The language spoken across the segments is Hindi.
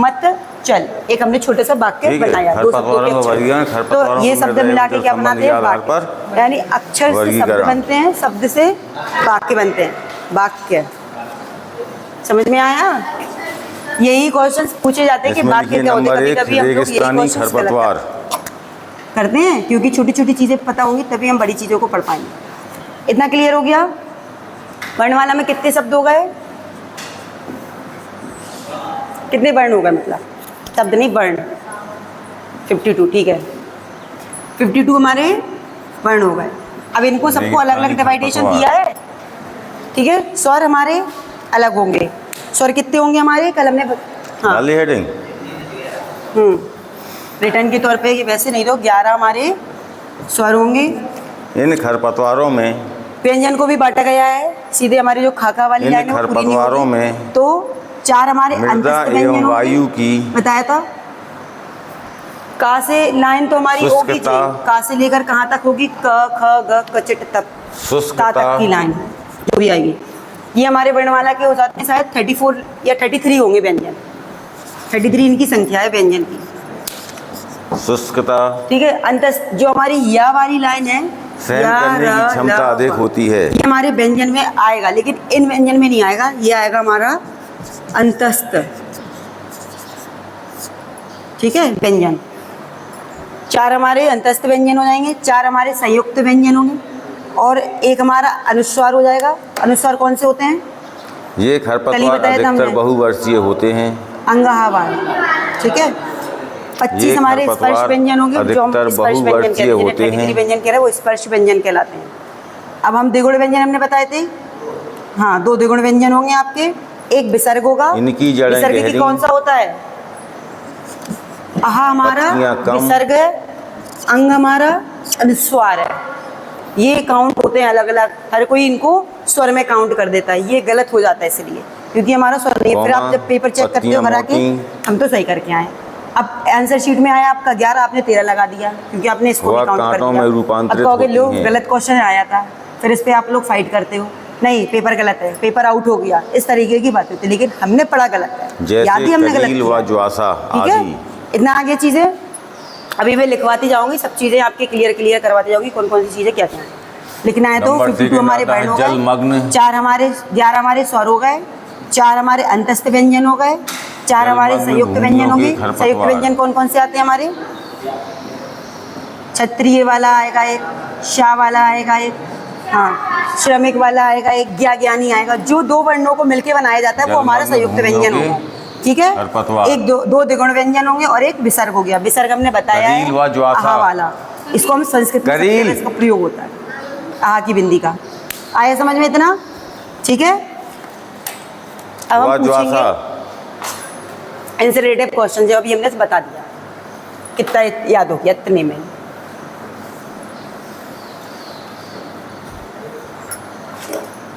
मत चल, एक हमने छोटा सा वाक्य बनाया, दो शब्दों के अक्षर। तो ये शब्द मिला के क्या बनाते हैं? वाक्य। यानी अक्षर से शब्द बनते हैं, शब्द से वाक्य बनते हैं, वाक्य। समझ में आया? यही क्वेश्चन पूछे जाते हैं कि वाक्य क्या होते हैं। कभी-कभी हम लोग यही क्वेश्चन गलत करते हैं, क्योंकि छोटी छोटी चीजें पता होंगी तभी हम बड़ी चीजों को पढ़ पाएंगे। इतना क्लियर हो गया? वर्णमाला में कितने शब्द हो गए? कितने वर्ण हो गए? मतलब शब्द नहीं, वर्ण। 52, ठीक है। 52 हमारे वर्ण हो गए। अब इनको सबको अलग अलग डिवाइडेशन दिया है, ठीक है। स्वर हमारे अलग होंगे। स्वर कितने होंगे हमारे? कल हमने हेडिंग रिटर्न के तौर पे, कि वैसे नहीं तो 11 हमारे स्वर होंगे। इन खरपतवारों में व्यंजन को भी बांटा गया है। सीधे हमारी जो खाका वाली लाइन है वो पूरी नहीं होगी। तो 4 हमारे अंतस्थ व्यंजन वायु की बताया था। का से लाइन तो हमारी होगी, का से लेकर कहाँ तक होगी? क ख ग क च ट ता तक की लाइन जो भी आएगी। ये हमारे वर्णमाला के हो जाते हैं शायद 34 या 33 होंगे व्यंजन। 33 इनकी संख्या है व्यंजन की। शुष्कता, ठीक है। अंतस्थ जो हमारी या वाली लाइन है, सहन करने की क्षमता अधिक होती है। ये हमारे व्यंजन में आएगा, लेकिन इन व्यंजन में नहीं आएगा। ये आएगा हमारा अंतस्थ, ठीक है, व्यंजन। 4 हमारे अंतस्थ व्यंजन हो जाएंगे, 4 हमारे संयुक्त व्यंजन होंगे, और एक हमारा अनुस्वार हो जाएगा। अनुस्वार कौन से होते हैं? ये खरपतवार अधिकतर बहुवर्षीय होते हैं, अंगाहावार, ठीक है। 25 हमारे स्पर्श व्यंजन होंगे, जो हम स्पर्श व्यंजन कहते हैं। व्यंजन कह रहे हैं वो स्पर्श व्यंजन कहलाते हैं। अब हम द्विगुण व्यंजन हमने बताए थे। हाँ, 2 द्विगुण व्यंजन होंगे आपके। एक विसर्ग होगा। इनकी जड़ें विसर्ग की कौन सा होता है? आहा हमारा विसर्ग है, अंग हमारा अनुस्वार है। ये काउंट होते हैं अलग अलग, हर कोई इनको स्वर में काउंट कर देता है। ये गलत हो जाता है इसलिए, क्योंकि हमारा स्वर नहीं है। फिर आप जब पेपर चेक करते हो भरा के, हम तो सही करके आए। अब आंसर शीट में आया आपका 11, आपने 13 लगा दिया, क्योंकि आपने इसको भी काउंट कर दिया। अब कहोगे लो गलत क्वेश्चन आया था, फिर इस पे आप लोग फाइट करते हो, नहीं पेपर गलत है, पेपर आउट हो गया, इस तरीके की बात होती है। लेकिन हमने पढ़ा गलत है, याद ही हमने गलत किया, ठीक है। इतना आगे चीजें अभी मैं लिखवाती जाऊंगी, सब चीजें आपके क्लियर करवाती जाऊंगी, कौन कौन सी चीजें क्या क्या लिखना है। तो 52 हमारे वर्ण हो गए, 4 हमारे 11 हमारे स्वर हो गए, 4 हमारे अंतस्थ व्यंजन हो गए, 4 हमारे संयुक्त व्यंजन होंगे। संयुक्त व्यंजन कौन कौन से आते हैं हमारे? क्षत्रिय वाला आएगा एक, शाह वाला आएगा एक, हाँ, श्रमिक वाला आएगा एक, ज्ञानी आएगा। जो 2 वर्णों को मिलकर बनाया जाता है वो हमारा संयुक्त व्यंजन होगा, ठीक है। एक 2 द्विगुण व्यंजन होंगे और एक विसर्ग हो गया। विसर्ग हमने बताया है आहा वाला, इसको हम संस्कृत में इसका प्रयोग होता है, आहा की बिंदी का। आया समझ में इतना? ठीक है। अब हम पूछेंगे इनसे रिलेटेड क्वेश्चन, जो अभी हमने बता दिया। कितना याद हो गया? इतने में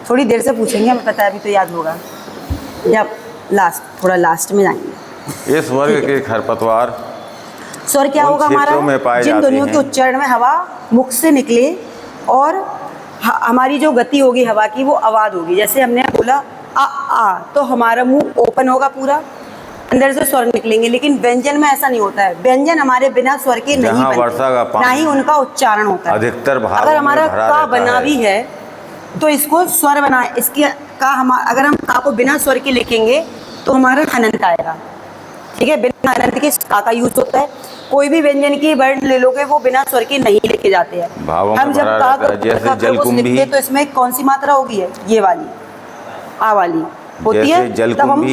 थोड़ी देर से पूछेंगे, हमें पता है अभी तो याद होगा, जब थोड़ा लास्ट में जाएंगे। इस वर्ग के खरपतवार स्वर क्या होगा हमारा? जिन ध्वनियों के उच्चारण में हवा मुख से निकले और हमारी जो गति होगी हवा की वो आवाज होगी। जैसे हमने बोला आ, तो हमारा मुंह ओपन होगा पूरा, अंदर से स्वर निकलेंगे। लेकिन व्यंजन में ऐसा नहीं होता है। व्यंजन हमारे बिना स्वर के नहीं बनते, ना ही उनका उच्चारण होता है। अधिकतर अगर हमारा का बना भी है तो इसको स्वर बना, इसकी का अगर हम का को बिना स्वर के लिखेंगे तो हमारा हनंत आएगा, ठीक है। बिना हनंत के का यूज होता है। कोई भी व्यंजन की वर्ण ले लोगे वो बिना स्वर के नहीं लिखे जाते हैं। हम जब का लिखते हैं तो इसमें कौन सी मात्रा होगी? है ये वाली, आ वाली होती है। तब हम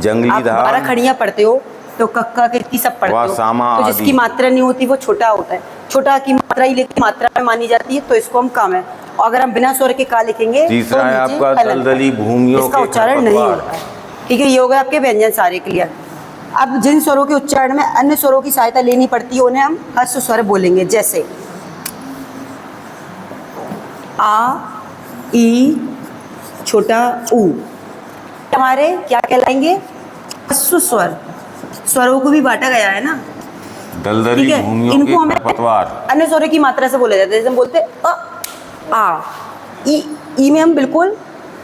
जंगली धार खड़ियां पढ़ते हो तो कक्का की सब पढ़ते हो, तो जिसकी मात्रा नहीं होती वो छोटा होता है। छोटा की मात्रा ही लेकिन मात्रा में मानी जाती है, तो इसको हम काम है। और अगर हम बिना स्वर के का लिखेंगे तो आपका दलदली भूमियों इसका उच्चारण नहीं होता है, ठीक है। ये हो गए आपके व्यंजन सारे क्लियर। अब जिन स्वरों के उच्चारण में अन्य स्वरों की सहायता लेनी पड़ती है उन्हें हम हर्ष स्वर बोलेंगे। जैसे आ, ई, छोटा ऊ, हमारे क्या कहलाएंगे? हस्व स्वर। स्वरों को भी बांटा गया है ना, ठीक है। इनको हमें अन्य स्वरों की मात्रा से बोला जाता है। जैसे हम बोलते आ, ई में हम बिल्कुल,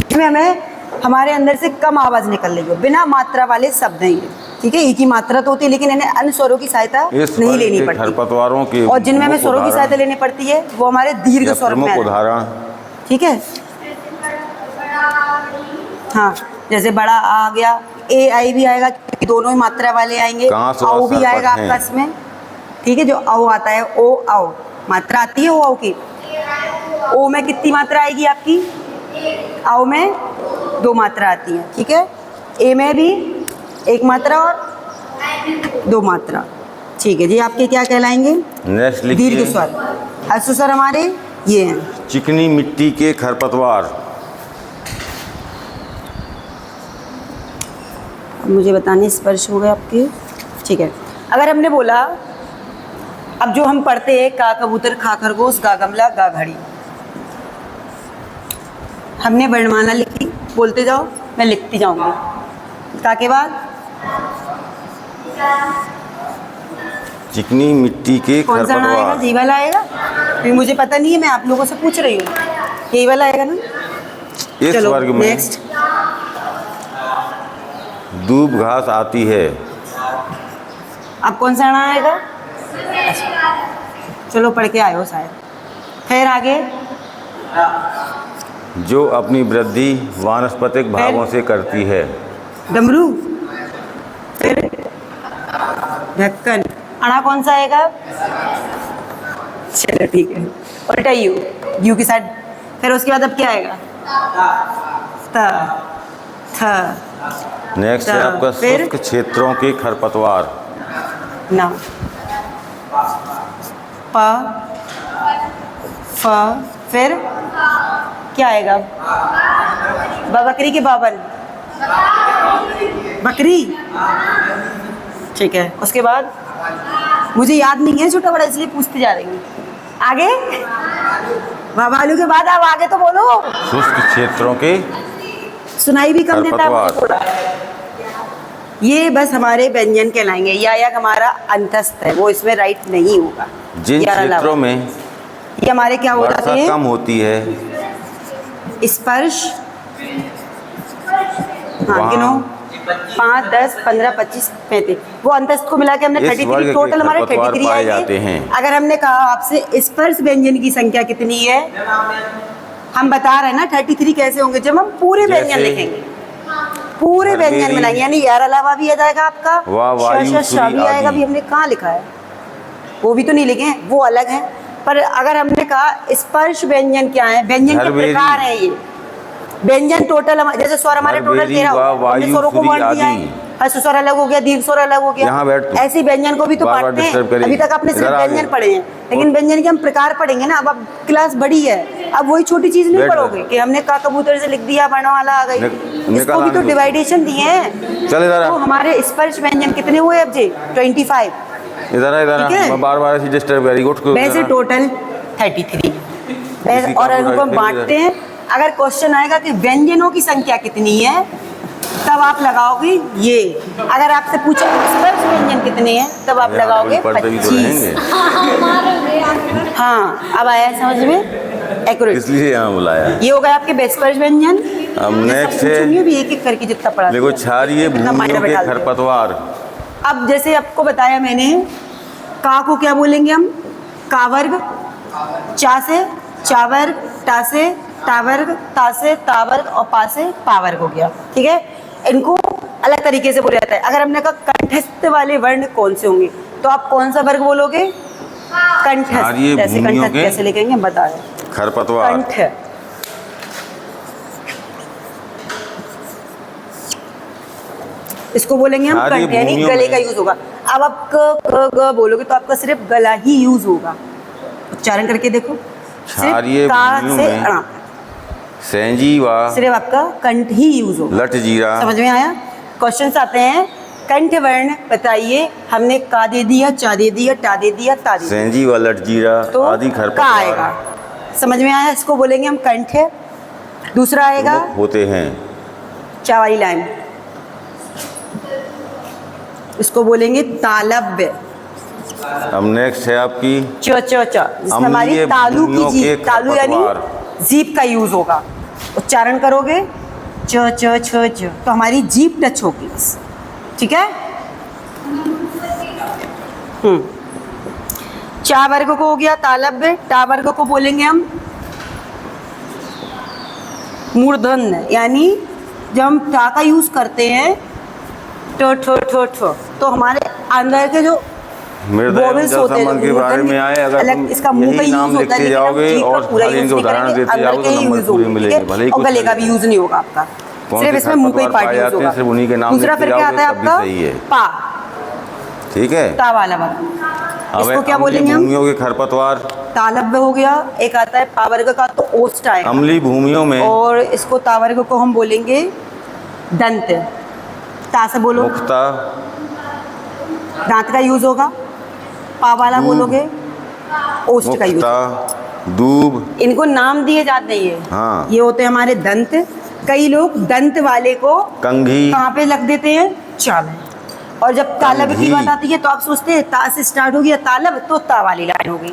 इसमें हमें हमारे अंदर से कम आवाज निकल रही हो, बिना मात्रा वाले शब्द हैं ये। ठीक है, एक ही मात्रा तो होती है, लेकिन इन्हें अन्य स्वरों की सहायता इस नहीं वर्ग लेनी के पड़ती। खरपतवारों के और जिनमें हमें स्वरों की उदाहरण सहायता लेनी पड़ती है वो हमारे दीर्घ या स्वर में प्रमुख आ जाते हैं। उदाहरण ठीक है, हाँ, जैसे बड़ा आ गया, ए आई भी आएगा क्योंकि दोनों ही मात्रा वाले आएंगे। कहाँ से औ भी सरपट आएगा हैं? आपका इसमें, ठीक है, जो औ आता है, ओ औ मात्रा आती है ओ औ की। ओ में कितनी मात्रा आएगी आपकी? औ में 2 मात्रा आती है, ठीक है। ए में भी 1 मात्रा और 2 मात्रा, ठीक है जी। आपके क्या कहलाएंगे? नेक्स्ट दीर्घ लिखिए। स्वर। ह्रस्व स्वर हमारे ये हैं। चिकनी मिट्टी के खरपतवार। मुझे बताने स्पर्श हो गए आपके, ठीक है। अगर हमने बोला, अब जो हम पढ़ते हैं का कबूतर, खा खरगोश, गा गमला, गा घड़ी, हमने वर्णमाला लिखी, बोलते जाओ, मैं लिखती जाऊंगी। का के बाद चिकनी मिट्टी के कौन सा आएगा? खरपतवार। जी वाला आएगा, क्योंकि मुझे पता नहीं है, मैं आप लोगों से पूछ रही हूँ। यही वाला आएगा ना? इस चलो वर्ग में नेक्स्ट। दूब घास आती है। अब कौन सा आना आएगा? चलो पढ़ के आए हो शायद। फिर आगे जो अपनी वृद्धि वानस्पतिक भागों से करती है। डमरू, फिर ढक्कन। अणा कौन सा आएगा? चलो ठीक है, उल्टा यू, यू की साइड। फिर उसके बाद अब क्या आएगा? त, थ, नेक्स्ट है आपका फिर? शुष्क क्षेत्रों के खरपतवार। ना, प, फ, फिर क्या आएगा? बकरी के बावन, बकरी, ठीक है। उसके बाद मुझे याद नहीं है, छोटा बड़ा, इसलिए पूछती जा रही हूँ। आगे बाबालू के बाद अब आगे तो बोलो। शुष्क क्षेत्रों के सुनाई भी कम देता है मुझे खरपतवार। थोड़ा। ये बस हमारे व्यंजन कहलाएंगे। या हमारा अंतस्थ है, वो इसमें राइट नहीं होगा। जिन या अलावा। क्षेत्रों में ये हमारे क्या हो जाते वर्षा हैं? कम होती है स्पर्श, हाँ वहाँ गिनो, 5, 10, 15, 25, 35, वो अंतस्थ को मिला के हमने इस 33, वर्ग के टोटल हमारे खरपतवार 33 पाए आएंगे। जाते हैं। अगर हमने कहा आपसे स्पर्श व्यंजन की संख्या कितनी है, हम बता रहे हैं ना 33 कैसे होंगे, जब हम पूरे व्यंजन जैसे लिखेंगे, पूरे हरबेरी, व्यंजन मिलाएंगे, यानी यार अलावा भी आ जाएगा आपका, वाह, वायु, श, श, भी सूरी आएगा, आदि। भी हमने कहाँ लिखा है, वो भी तो नहीं लिखे हैं, वो अलग है। पर अगर हमने कहा स्पर्श व्यंजन क्या है, व्यंजन के हरबेरी, प्रकार है ये व्यंजन टोटल, जैसे स्वर हमारे टोटल हरबेरी, 13 वाह, हमने वायु, स्वरों को सूरी बांट दिया आदि। है। ह्रस्व स्वर अलग हो गया, दीर्घ स्वर अलग हो यहाँ बैठ गया, तू। ऐसे व्यंजन को भी तो बार-बार बांटते disturb हैं। करेगी। अभी तक आपने सिर्फ इधर आ व्यंजन गए। पढ़े हैं, लेकिन व्यंजन के हम प्रकार पढ़ेंगे ना। अब क्लास बड़ी है, अब वही छोटी चीज नहीं बैठ पढ़ोगे कि हमने का कबूतर से लिख दिया, वर्णमाला आ गई। इसको भी तो डिवाइडेशन दिए हैं। चल इधर तो आ, हमारे स्पर्श व्यंजन कितने हुए अब जी? 25। इधर आ, इधर आ। ठीक है? मैं बार-बार ऐसे डिस्टर्ब करेगी, उठ के वैसे इधर आ। टोटल 33 वैसे, इसी का और इनको हम फिर बांटते हैं। अगर क्वेश्चन आएगा कि व्यंजनों की संख्या कितनी है, तब आप लगाओगे ये। अगर आपसे पूछे स्पर्श व्यंजन कितने हैं, तब आप लगाओगे पढ़ते भी तो 25। रहेंगे। हाँ, अब आया समझ में? एक्यूरेट। इसलिए यहाँ बुलाया। ये हो गया आपके स्पर्श व्यंजन। अब नेक्स्ट है, पूछूंगी भी एक एक करके जितना पढ़ा देखो क्षारीय भूमियों के खरपतवार। अब जैसे आपको बताया मैंने, का को क्या बोलेंगे हम? का वर्ग, चा से चा वर्ग, टा से टा वर्ग, ता से ता वर्ग, और पा से पा वर्ग हो गया। ठीक है, इनको अलग तरीके से बोला जाता है। अगर हमने कहा कंठस्थ वाले वर्ण कौन से होंगे, तो आप कौन सा वर्ग बोलोगे? कंठस्थ। क्षारीय जैसे भूमियों कंठस्थ के कैसे लिखेंगे हम बता रहे हैं। खरपतवार। कंठ, इसको बोलेंगे हम क्षारीय कंठ, यानी भूमियों गले में- का यूज होगा। अब आप क ग बोलोगे तो आपका सिर्फ गला ही यूज होगा। उच्चारण करके देखो, सिर्फ क्षारीय का भूमियों से में अणा, सेंजी व सिर्फ आपका कंठ ही यूज होगा। लट जीरा। समझ में आया? क्वेश्चंस आते हैं, कंठ वर्ण बताइए, हमने का दे दिया, चा दे दिया, टा दे दिया, ता दे दिया, सेंजी व लट जीरा तो आदि का खरपतवार आएगा। समझ में आया? इसको बोलेंगे हम कंठ है। दूसरा आएगा प्रमुख होते हैं। चा वाली लाइन, इसको बोलेंगे तालव्य। अब नेक्स्ट है आपकी च च च, जिसमें हमारी अम्लीय तालू की भूमियों के जीभ, तालू यानी खरपतवार। जीभ का यूज होगा। उच्चारण करोगे च च छ च, तो हमारी जीभ टच होगी बस। ठीक है, चा वर्ग को हो गया तालव्य, टा वर्ग को बोलेंगे हम मूर्धन्य, यानी जब हम टा का यूज करते हैं तो हमारे अंदर के जो वोवेल्स होते हैं के बारे में आए, अगर तुम इसका मुंह का यही नाम यूज होता है, लिखते जाओगे और खाली इनके उदाहरण देते जाओगे तो नंबर पूरे मिलेंगे, भले ही और कुछ गले का भी यूज नहीं होगा आपका, कौन सिर्फ से इसमें मुंह का ही खरपतवार पार्ट पाए यूज जाते हैं, होगा। सिर्फ उन्हीं के नाम दूसरा लिखते फिर क्या आता है जाओगे तब भी आपका सही है। पा, ठीक है। ता वाला वर्ग, इसको क्या बोलेंगे हम? भूमियों के खरपतवार तालव्य हो गया। एक आता है पा वर्ग का तो ओस्ट आएगा, अम्लीय भूमियों में, और इसको ता वर्ग को हम बोलेंगे दंत। ता से बोलो, मुक्ता, दांत का यूज होगा। पा वाला दूब, बोलोगे ओस्ट का यूज। मुक्ता, दूब, इनको नाम दिए जाते हैं। हाँ। ये होते हैं हमारे दंत। कई लोग दंत वाले को कंघी, कहाँ पे लग देते हैं? चा में। और जब तालब की बात आती है तो आप सोचते हैं ता से स्टार्ट हो गया तालब तो ता वाली लाइन हो गई,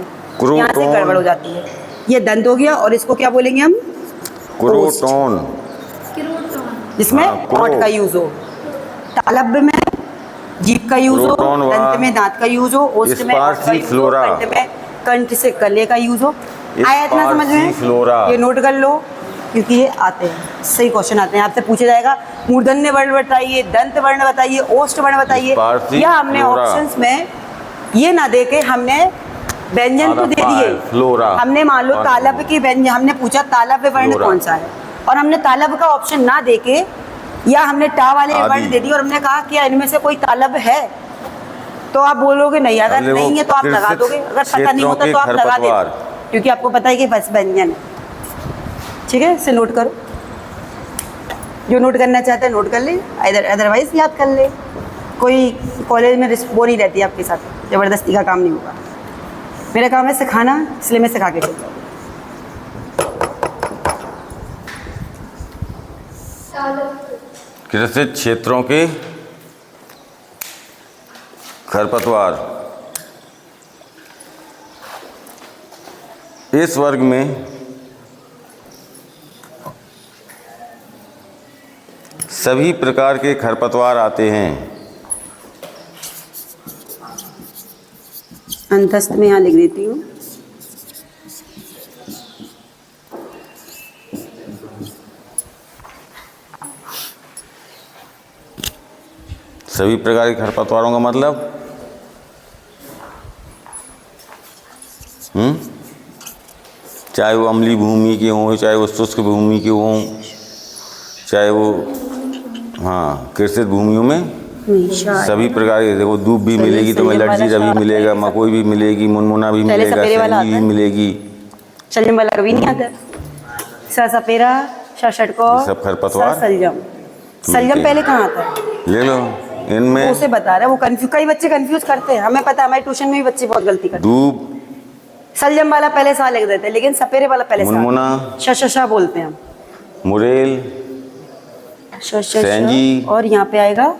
यहाँ से गड़बड़ हो जाती है। ये दंत हो गया, और इसको क्या बोलेंगे हम? क्रोटोन, जिसमें ओंठ का यूज हो। तालब में जीभ का यूज हो, दंत में दांत का यूज हो, ओस्ट में ओंठ का यूज हो, कंठ में कंठ से गले का यूज हो। आया इतना समझ में? ये नोट कर लो, क्योंकि ये आते हैं, सही क्वेश्चन आते हैं। आपसे पूछा जाएगा मूर्धन्य वर्ण बताइए, दंत वर्ण बताइए, ओष्ठ वर्ण बताइए, या हमने ऑप्शंस में ये ना दे के हमने व्यंजन तो दे दिए। हमने मान लो तालब की व्यंजन, हमने पूछा तालव्य वर्ण कौन सा है, और हमने तालब का ऑप्शन ना दे के, या हमने टा वाले वर्ण दे दिए और हमने कहा कि इनमें से कोई तालब है, तो आप बोलोगे नहीं। अगर नहीं है तो आप लगा दोगे, अगर पता नहीं होता तो आप लगा देते, क्योंकि आपको पता है कि बस व्यंजन है। ठीक है, इसे नोट करो। जो नोट करना चाहते हैं नोट कर ले, अदरवाइज याद कर ले। कोई कॉलेज में वो नहीं रहती आपके साथ, ज़बरदस्ती का काम नहीं होगा। मेरा काम है सिखाना, इसलिए मैं सिखा के चलता हूँ। कृषि क्षेत्रों के खरपतवार। इस वर्ग में सभी प्रकार के खरपतवार आते हैं। अंतस्थ में यहाँ लिख देती हूँ। सभी प्रकार के खरपतवारों का मतलब चाहे वो अम्लीय भूमि के हों, चाहे वो शुष्क भूमि के हों, चाहे वो कृषित भूमियों में सभी प्रकार के। देखो दूब भी मिलेगी तुम्हें, लटजीरा भी मिलेगा, मकोई भी मिलेगी, मुनमुना भी मिलेगा, सेंगी भी मिलेगी। सलजम वाला कभी नहीं आता। सपेरा, षटकोर, सब खरपतवार। सलजम पहले कहाँ आता है? ले लो इनमें। उसे बता रहा है, वो कई बच्चे कंफ्यूज करते हैं। हमें पता है, हमारे ट्यूशन में भी बच्चे बहुत गलती करते हैं। दूब, सलजम वाला पहले सा लिख देते हैं, लेकिन सपेरे वाला पहले सा। मुनमुना, शशा बोलते हैं हम। मुरेल, सेंगी, और यहाँ पे आएगा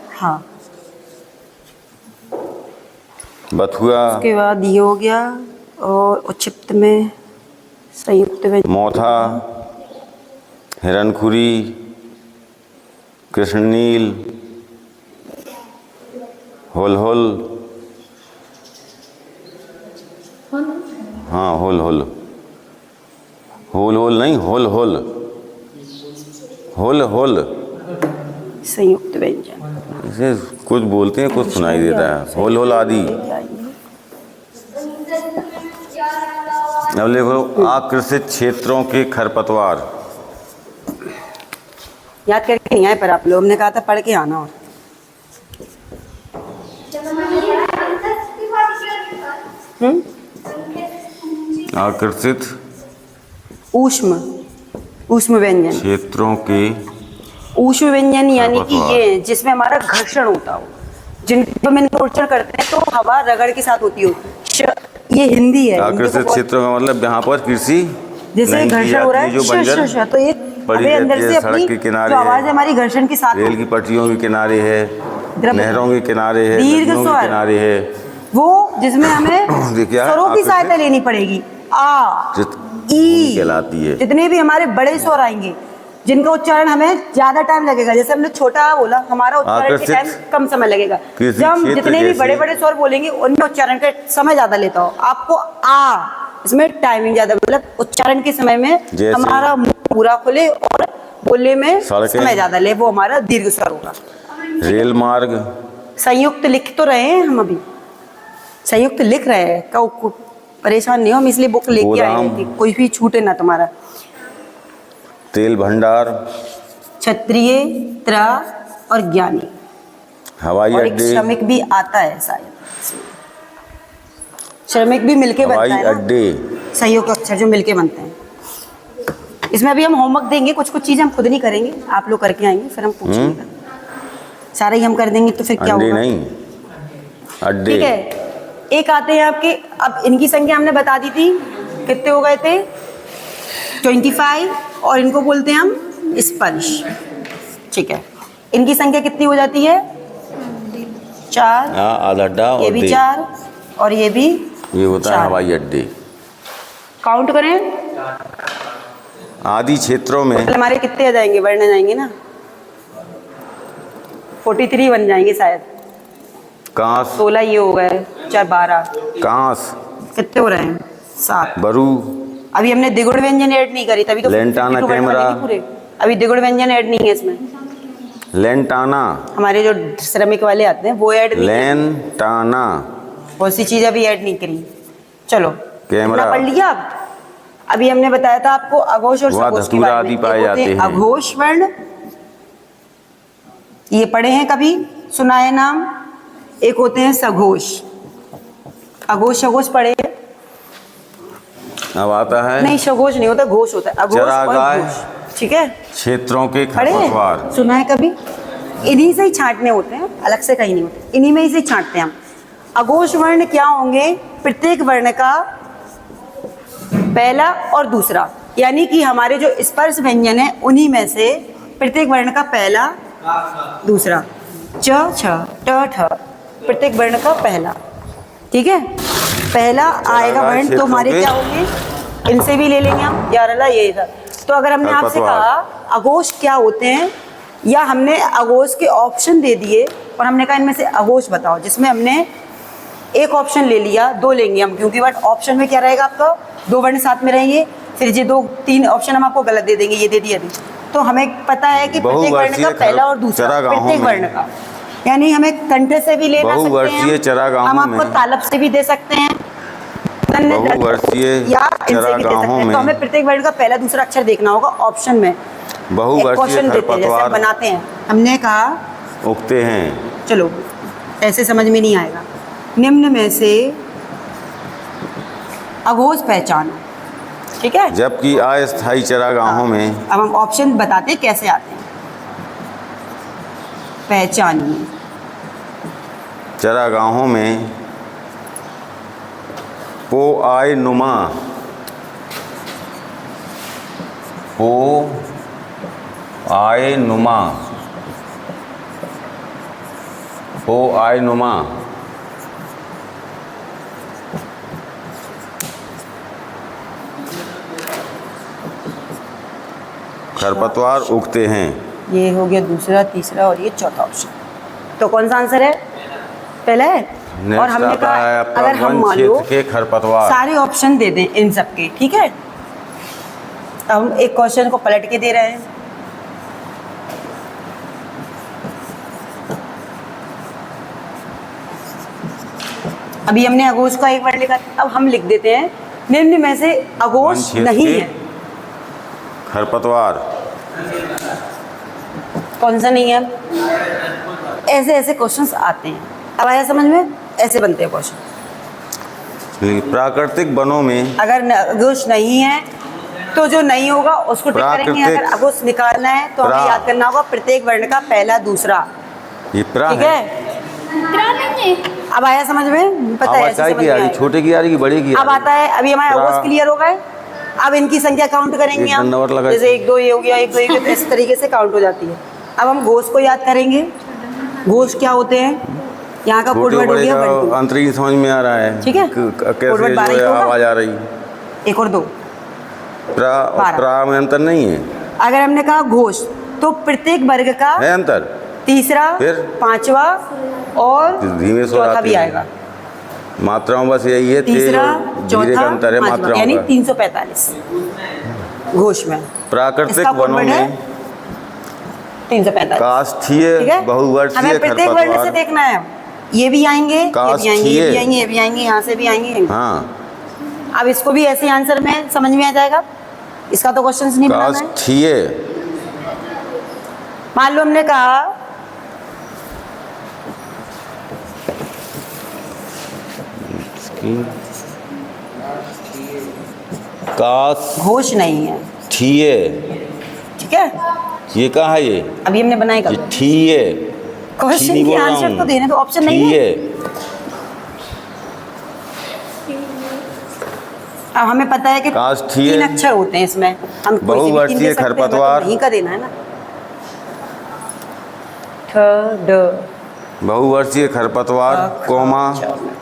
बथुआ। उसके बाद ये हो गया, और उच्छिप्त में संयुक्त में मोथा, हिरणखुरी, कृष्णनील, होल, हाँ होल नहीं, होल संयुक्त व्यंजन। इसे कुछ बोलते हैं, कुछ सुनाई देता है। होल आदि। अब देखो आकृषित क्षेत्रों के खरपतवार। याद करके नहीं आए पर आप लोग, हमने कहा था पढ़ के आना। और आकृषित ऊष्म व्यंजन क्षेत्रों के ऊष्म व्यंजन, यानी कि ये जिसमें हमारा घर्षण होता हो, जिनको हम टोर्चर करते हैं तो हवा रगड़ के साथ होती हो। ये हिंदी है। आकृषित क्षेत्रों का मतलब यहाँ पर कृषि जैसे घर्षण हो रहा है, जो बंजर तो एक पड़ी अंदर से सड़क के किनारे, आवाज हमारी घर्षण के साथ, रेल की पटरियों के किनारे है, नहरों के किनारे है, नदियों के किनारे है, वो जिसमें हमें स्वरों की सहायता लेनी पड़ेगी। आ, ई कहलाती है। जितने भी हमारे बड़े स्वर आएंगे, जिनका उच्चारण हमें ज्यादा टाइम लगेगा, जैसे हमने छोटा बोला, हमारा उच्चारण के टाइम कम समय लगेगा। जब हम जितने भी बड़े बड़े स्वर बोलेंगे उनमें उच्चारण का समय ज्यादा लेता हो। आपको आ, इसमें टाइमिंग ज्यादा, मतलब उच्चारण के समय में हमारा मुंह पूरा खुले और बोलने में समय ज्यादा ले, वो हमारा दीर्घ स्वर होगा। रेल मार्ग, संयुक्त लिख तो रहे हैं हम, अभी संयुक्त लिख रहे हैं, परेशान नहीं हो, हम इसलिए बुक लेके आए हैं कि कोई भी छूटे ना तुम्हारा। तेल भंडार, क्षत्रिय, त्र और ज्ञानी, हवाई अड्डे, श्रमिक भी आता है शायद, श्रमिक भी मिलके बनता है, हवाई अड्डे, संयोग अक्षर जो मिलके बनते हैं। इसमें अभी हम होमवर्क देंगे, कुछ कुछ चीजें हम खुद नहीं करेंगे, आप लोग करके आएंगे, फिर हम पूछेंगे। सारे ही हम कर देंगे तो फिर क्या होगा? नहीं, अड्डे। ठीक है, एक आते हैं आपके, अब इनकी संख्या हमने बता दी थी, कितने हो गए थे? 25, और इनको बोलते हैं हम स्पर्श। ठीक है, इनकी संख्या कितनी हो जाती है? 4, आधा अड्डा, ये भी 4 और ये भी, ये होता है हवाई अड्डे। काउंट करें, आदि क्षेत्रों में हमारे कितने आ जाएंगे, बढ़ने जाएंगे ना, 43 बन जाएंगे शायद। कांस, 16 ये हो गए, 4 12, कांस कितने हो रहे हैं? 7। बरू, अभी हमने द्विगुण व्यंजन ऐड नहीं करी, तभी तो लेंटाना 52 वर्ण कैमरा, बनेंगे पूरे। अभी द्विगुण व्यंजन ऐड नहीं है इसमें, लेंटाना, हमारे जो श्रमिक वाले आते हैं वो ऐड नहीं, लेंटाना, बहुत सी चीज अभी ऐड नहीं करी। चलो, कैमरा, पढ़ लिया आप? अभी हमने बताया था आपको अघोष और सघोष के बारे में। पाए जाते हैं। अघोष वर्ण, ये पढ़े हैं कभी, सुना है नाम? एक होते हैं सघोष, अघोष सघोष पढ़े हैं? अब आता है, नहीं, सघोष नहीं होता, घोष होता है, अघोष और घोष। ठीक है, क्षेत्रों के पढ़े खरपतवार, सुना है कभी? इन्हीं से ही छांटने होते हैं, अलग से कहीं नहीं होते, इन्हीं में ही से छांटते हैं हम। अघोष वर्ण क्या होंगे? प्रत्येक वर्ण का पहला और दूसरा, यानी कि हमारे जो स्पर्श व्यंजन है उन्हीं में से प्रत्येक वर्ण का पहला, दूसरा, च छ ट ठ, प्रत्येक वर्ण का पहला। ठीक है, पहला आएगा वर्ण तो हमारे क्या होंगे? इनसे भी ले लेंगे हम, यारला ये था। तो अगर हमने आपसे कहा अघोष क्या होते हैं, या हमने अघोष के ऑप्शन दे दिए और हमने कहा इनमें से अघोष बताओ, जिसमें हमने एक ऑप्शन ले लिया, 2 लेंगे हम, क्योंकि बट ऑप्शन में क्या रहेगा आपका? 2 वर्ण साथ में रहेंगे, फिर ये 2-3 ऑप्शन हम आपको गलत दे देंगे, ये दे दिया नहीं। तो हमें पता है कि प्रत्येक वर्ण का पहला और दूसरा, प्रत्येक वर्ण का, यानी हमें कंठ से भी लेना सकते हैं, हम आपको तालब से भी दे सकते हैं, बहुवर्षीय या इनसे भी दे सकते हैं। तो हमें प्रत्येक वर्ण का पहला दूसरा अक्षर देखना होगा ऑप्शन में। बहुवर्षीय खरपतवार बनाते हैं, हमने कहा उगते हैं। चलो, ऐसे समझ में नहीं आएगा। निम्न में से अघोष पहचानो, ठीक है? जबकि अस्थायी चरागाहों में, अब हम ऑप्शन बताते हैं कैसे आते हैं। पहचानिए, चरागाहों में पो आय नुमा, पो आय नुमा, पो आय नुमा, खरपतवार उगते हैं। ये हो गया दूसरा, तीसरा और ये चौथा ऑप्शन। तो कौन सा आंसर है? पहला है। और हमने कहा अगर हम मान लो के खरपतवार सारे ऑप्शन दे दें इन सब के, ठीक है? अब हम एक क्वेश्चन को पलट के दे रहे हैं। अभी हमने अघोष का एक वर्ड लिखा, अब हम लिख देते हैं निम्न में से अघोष नहीं है। खरपतवार कौन सा नहीं है? ऐसे ऐसे क्वेश्चंस आते हैं। अब आया समझ में? ऐसे बनते हैं क्वेश्चन। प्राकृतिक वनों में अगर अघोष नहीं है तो जो नहीं होगा उसको टिक करेंगे। अगर अघोष निकालना है तो हमें याद करना होगा प्रत्येक वर्ण का पहला दूसरा। ये ठीक है? अब आया समझ में? पता है छोटे की आ रही, बड़े की अब आता है। अभी हमारे अघोष क्लियर हो गए। अब इनकी संख्या काउंट करेंगे हम, जैसे 1 2 ये हो गया, 1 2 ये, तो इस तरीके से काउंट हो जाती है। अब हम घोष को याद करेंगे। घोष क्या होते हैं? यहाँ का कोड वर्ड हो गया अंतरिक्ष समझ में आ रहा है। ठीक है, कैसे आवाज आ रही। 1 और 2 प्रा में अंतर नहीं है। अगर हमने कहा घोष तो प्रत्येक वर्ग का है अंतर। तीसरा, फिर? पांचवा और धीमे स्वर चौथा आते भी हैं। आएगा। मात्राओं बस यही है, तेज तीसरा, और धीरे चौथा, का अंतर है पांचवा, मात्राओं यानी का। 345 घोष में। प्राकृतिक इसका वनों कोड है में 345। काष्ठीय ठीक है, बहुवर्षीय हमें प्रत्येक वर्ण से खरपतवार। देखना है। ये भी आएंगे, ये भी आएंगे, ये भी काष्ठीय। आएंगे, ये भी आएंगे, यहाँ से भी आएंगे। हाँ, अब इसको भी ऐसे आंसर में समझ में आ जाएगा। इसका तो क्वेश्चंस नहीं बनाना है। काष्ठीय मान लो हमने कहा घोष नहीं है, काष्ठीय, ठीक है। ये कहाँ है ये? अभी हमने बनाई ये कब? ठीय, क्वेश्चन नहीं की बोल रहा आंसर हूँ। तो देने तो ऑप्शन नहीं है। अब हमें पता है कि काष्ठीय 3 अक्षर होते हैं इसमें, हम कोई से भी 3 बहुवर्षीय दे सकते हैं, खरपतवार। मतलब नहीं का देना है ना। ठ ड बहुवर्षीय खरपतवार, कोमा,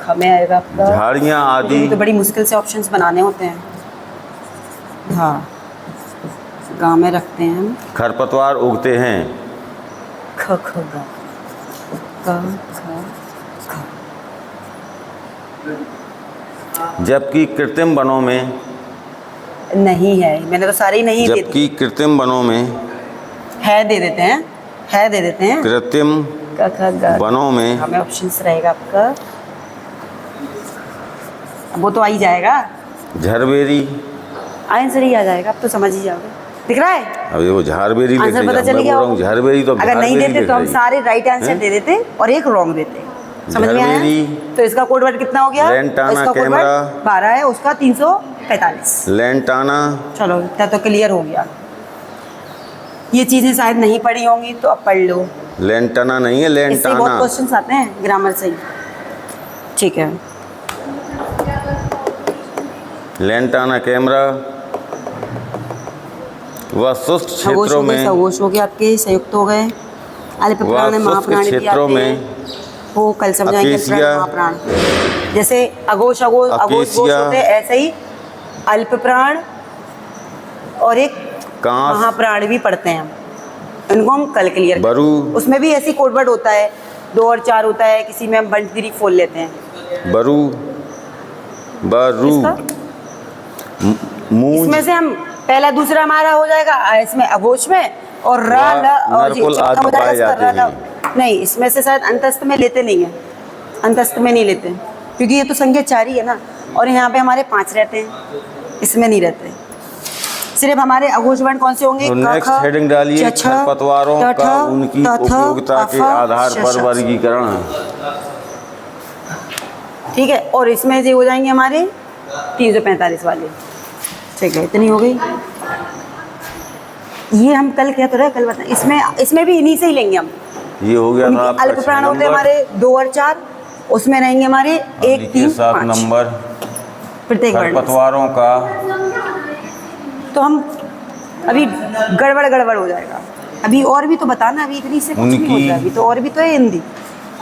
ख में आएगा आपका। झाड़ियाँ आदि। ये तो बड़ी मुश्किल से ऑप्शंस बनाने होते हैं। हाँ, गाँव में रखते हैं हम। खरपतवार उगते हैं। ख ख ग क ख ख। जबकि कृत्रिम वनों में, नहीं है, मैंने तो सारे ही नहीं दे दिए। जबकि कृत्रिम वनों में, है दे देते हैं, है दे देते हैं। कृत्रिम क ख ग वनों में हमें ऑप्शंस रहेगा आपका। अब वो तो आ ही जाएगा, झरबेरी। आंसर ही आ जाएगा, अब तो समझ ही जाओगे। दिख रहा है अब ये वो झारबेरी लिख आंसर, रही पता है। चल मैं गया बोल रहा हूँ होगा। झरबेरी, तो अगर नहीं झारबेरी देते लिख तो हम रही है। सारे राइट आंसर हैं? दे देते और एक रॉन्ग देते। समझ में आया? झरबेरी, तो इसका कोड वर्ड कितना हो गया? लेंटाना इसका कोड कैमरा। वर्ड 12 है, उसका 345। लेंटाना, चलो इतना तो क्लियर हो गया। ये चीजें शायद नहीं पढ़ी होंगी तो अब पढ़ लो, लेंटाना नहीं है, इससे बहुत लेंटाना। क्वेश्चंस आते हैं ग्रामर से ही। ठीक है, लेंटाना कैमरा। वह शुष्क खगोश क्षेत्रों हो गए, में, सगोश हो गए, आपके संयुक्त हो गए। अल्प वह प्राण, शुष्क महाप्राण भी क्षेत्रों आते हैं। में वो कल समझाएंगे। अकेसिया, प्राण, महाप्राण, जैसे अघोष अघोष अघोष घोष अकेसिया, होते हैं, ऐसे ही अल्प प्राण और एक कांस, महाप्राण भी पढ़ते हैं हम। इनको हम कल क्लियर, बरू, उसमें भी ऐसी कोड वर्ड होता है, 2 और 4 होता है, किसी में हम 1 3 खोल लेते हैं। बरू, बरू, इसका? मूंज, इसमें से हम पहला दूसरा हमारा हो जाएगा इसमें अघोष में, और र वह ल और नरकुल चौथा आदि हो जाएगा पाए इसका जाते र ल। हैं। नहीं, इसमें से शायद अंतस्थ में लेते नहीं है, अंतस्थ में नहीं लेते क्योंकि ये तो संख्या 4 ही है ना, और यहाँ पे हमारे 5 रहते हैं, इसमें नहीं रहते। सिर्फ हमारे अघोष वर्ण कौन से होंगे? तो नेक्स्ट हेडिंग डालिए, खरपतवारों का उनकी उपयोगिता के आधार पर वर्गीकरण। ठीक है, और इसमें से हो जाएंगे हमारे 345 वाले। ठीक है, इतनी हो गई। ये हम कल क्या तो रहे, कल बताएं। इसमें भी इन्हीं से ही लेंगे हम। ये हो गया था आपका अल्प प्राण होते हैं हमारे 2 और 4, उसमें रहेंगे हमारे 1 3 7 5 नंबर। प्रत्येक वर्ण। खरपतवारों का, तो हम अभी गड़बड़ हो जाएगा। अभी और भी तो बताना, अभी इतनी से कुछ नहीं उनकी होता। अभी तो और भी तो है हिंदी।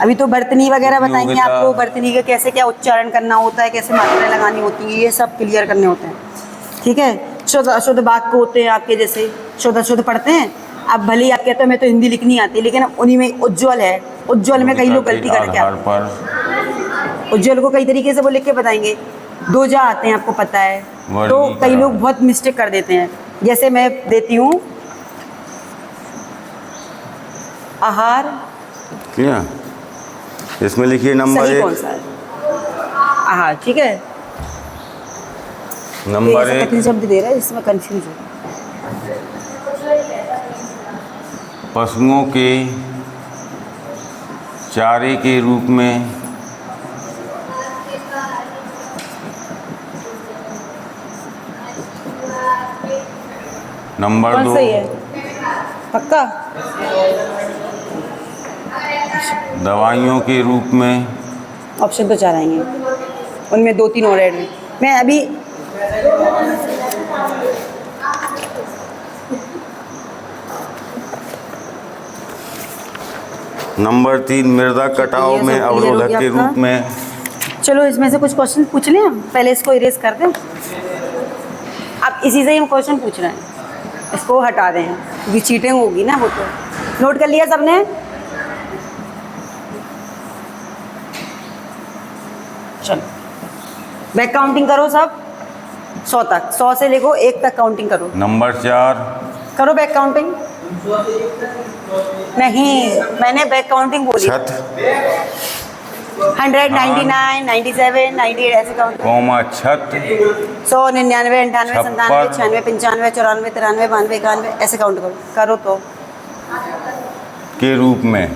अभी तो बर्तनी वगैरह बताएंगे उपयोगिता। आपको, बर्तनी का कैसे क्या उच्चारण करना होता है, कैसे मात्राएं लगानी होती हैं, ये सब क्लियर करने होते हैं। ठीक है, शुद्ध अशुद्ध वाक्य होते हैं आपके, जैसे शुद्ध अशुद्ध पढ़ते हैं। अब भले ही आप कहते हो मैं तो हिंदी लिखनी आती है, लेकिन उन्हीं में उज्ज्वल है, उज्ज्वल में कई लोग गलती करके आधार आते पर हैं। उज्ज्वल को कई तरीके से वो लिख के बताएंगे। 2 जा आते हैं, आपको पता है, तो कई लोग बहुत मिस्टेक कर देते हैं। जैसे मैं देती हूँ आहार, क्या इसमें लिखिए नंबर सही 1, कौन सा है? आहार, ठीक है। नंबर ये 1 कठिन शब्द दे रहा है, इसमें कंफ्यूज हो। पशुओं के चारे के रूप में नंबर कौन 2 सही है? पक्का? दवाइयों के रूप में। ऑप्शन तो 4 आएंगे, उनमें 2 3 और ऐड हैं। मैं अभी नंबर 3 मृदा कटाव में अवरोधक के रूप में। चलो इसमें से कुछ क्वेश्चन पूछ लें हम, पहले इसको इरेज कर दें। अब इसी से ही हम क्वेश्चन पूछ रहे हैं। इसको हटा दें क्योंकि चीटिंग होगी ना वो। तो नोट कर लिया सबने? चलो बैक काउंटिंग करो सब 100 तक, 100 से लेको 1 तक काउंटिंग करो। नंबर 4 करो बैक काउंटिंग। नहीं, मैंने बैक काउंटिंग बोली। छत 199, 97, 98 ऐसे काउंट। कौमा छत 100, 99, 98, 97, छप्पन। 96, 95, 94, 93, 92, 91 ऐसे काउंट करो। करो तो के रूप में।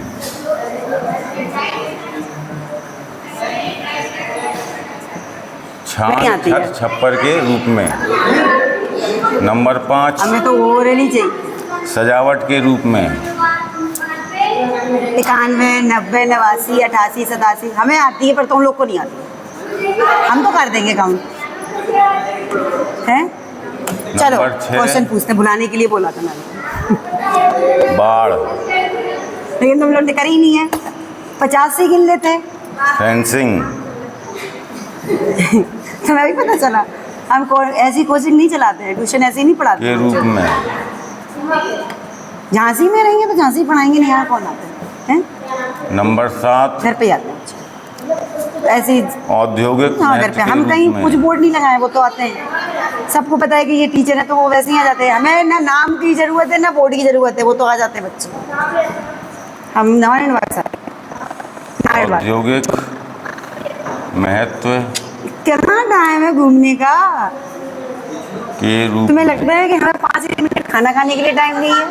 नहीं आती है। छत छप्पर के रूप में। नंबर 5 हमें तो वो रहनी चाहिए। सजावट के रूप में। 91, 90, 89, 88, 87 हमें आती है, पर तुम लोग को नहीं आती। हम तो कर देंगे काउंट है। चलो नंबर 6 क्वेश्चन पूछते, बुलाने के लिए बोला था मैंने। बाढ़। लेकिन तुम लोग ने करी ही नहीं है। 50 से गिन लेते हैं। फेंसिंग तुम्हें भी पता चला। हम ऐसी कोचिंग नहीं चलाते हैं, ट्यूशन ऐसे ही नहीं पढ़ाते के हैं। रूप में। झांसी में रहेंगे तो झांसी पढ़ाएंगे, नहीं यहाँ कौन आते हैं? नंबर 7 घर पे आते हैं ऐसे ही। औद्योगिक हाँ घर महत्व पे। के हम रूप कहीं में। कुछ बोर्ड नहीं लगाए, वो तो आते हैं। सबको पता है कि ये टीचर है तो वो वैसे ही आ जाते हैं। हमें ना नाम की ज़रूरत है ना बोर्ड की ज़रूरत है, वो तो आ जाते हैं बच्चे। हम नॉन औद्योगिक महत्व कितना टाइम है घूमने का? के रूप तुम्हें में। लगता है कि हमें 5 मिनट खाना खाने के लिए टाइम नहीं है?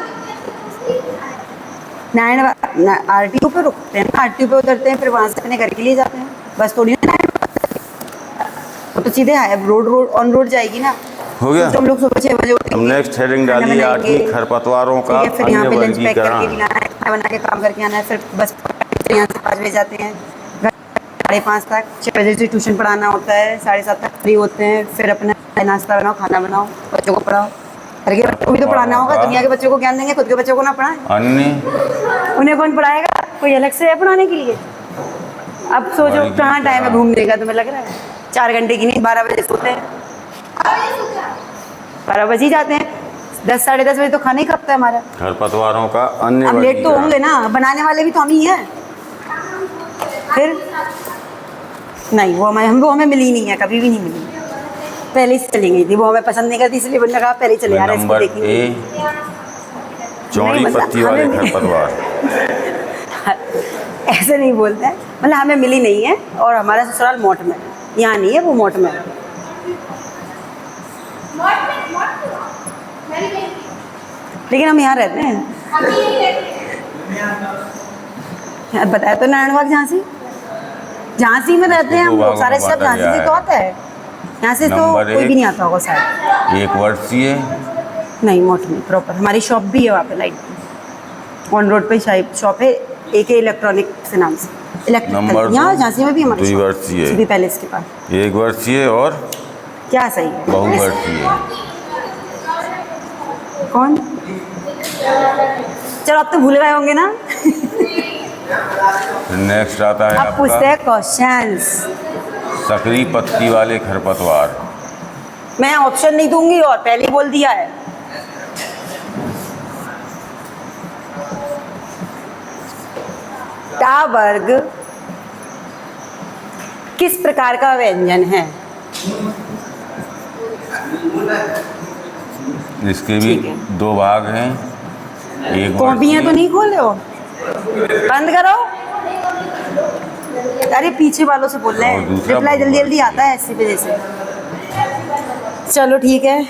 RTO पे रुकते हैं, RTO पे उतरते हैं, फिर वहाँ से अपने घर के लिए जाते हैं। बस थोड़ी ना वो तो सीधे रोड ऑन रोड जाएगी ना। हो गया। तो हम लोग सुबह 6 बजे उठेंगे। हम नेक्स्ट हेडिंग डाली 8वीं खरपतवारों का ठीक है, फिर यहाँ अन्य पे लंच पैक करके वर्गीकरण। भी लाना है, खाना बना के काम करके आना है। फिर बस यहाँ से 5 बजे जाते हैं, घर 5:30 तक। 6 बजे से ट्यूशन पढ़ाना होता है, 7:30 तक फ्री होते हैं। फिर अपना नाश्ता बनाओ, खाना बनाओ, बच्चों को पढ़ाओ। घर के बच्चों को भी तो पढ़ाना होगा। दुनिया के बच्चों को ज्ञान देंगे, खुद के बच्चों को ना पढ़ाएं। अन्य उन्हें कौन पढ़ाएगा? कोई अलग से है पढ़ाने के लिए? अब सोचो कहाँ टाइम है घूमने का। तुम्हें लग रहा है 4 घंटे की नहीं, 12 बजे सोते हैं, 12 बजे ही जाते हैं। 10, 10:30 बजे तो खाना ही खपता है हमारा। खरपतवारों का अन्य अब लेट तो वर्गीकरण। होंगे ना, बनाने वाले भी तो हम ही हैं। फिर नहीं, वो हमें मिली नहीं है, कभी भी नहीं मिली। पहले से चली गई थी, वो हमें पसंद नहीं करती, इसलिए मैंने कहा पहले चले आ रहे नंबर ए चौड़ी पत्ती वाले खरपतवार। ऐसे नहीं बोलते हैं, मतलब हमें मिली नहीं है। और हमारा ससुराल मोट में, यहाँ नहीं है, वो मोट में है। लेकिन हम यहाँ रहते हैं। बताया तो नारायणबाग झांसी, झांसी में रहते हैं हम लोग सारे। सब झांसी से तो आता है, यहाँ से तो कोई भी नहीं आता होगा शायद। 1 वर्षीय नहीं, मोट में प्रॉपर। हमारी शॉप भी है वहाँ पे, लाइट की ऑन रोड पे शॉप है, AK इलेक्ट्रॉनिक्स के नाम से। इलेक्ट्रिकल यहाँ झांसी में भी हमारी 2 वर्षीय सिटी पैलेस के पास। 1 वर्षीय और क्या सही है? बहुवर्षीय। कौन? चलो अब तो भूल गए होंगे ना। नेक्स्ट आता है अब पूछते आपका हैं क्वेश्चंस। सकरी पत्ती वाले खरपतवार। मैं ऑप्शन नहीं दूंगी और पहले ही बोल दिया है। टा वर्ग किस प्रकार का व्यंजन है? इसके भी ठीक है। 2 भाग हैं। 1 कॉपियां तो नहीं खोले हो? बंद करो। अरे पीछे वालों से बोल रहे और हैं, दूसरा रिप्लाई जल्दी बहुवर्षीय। जल्दी आता है इसी वजह से। चलो ठीक है।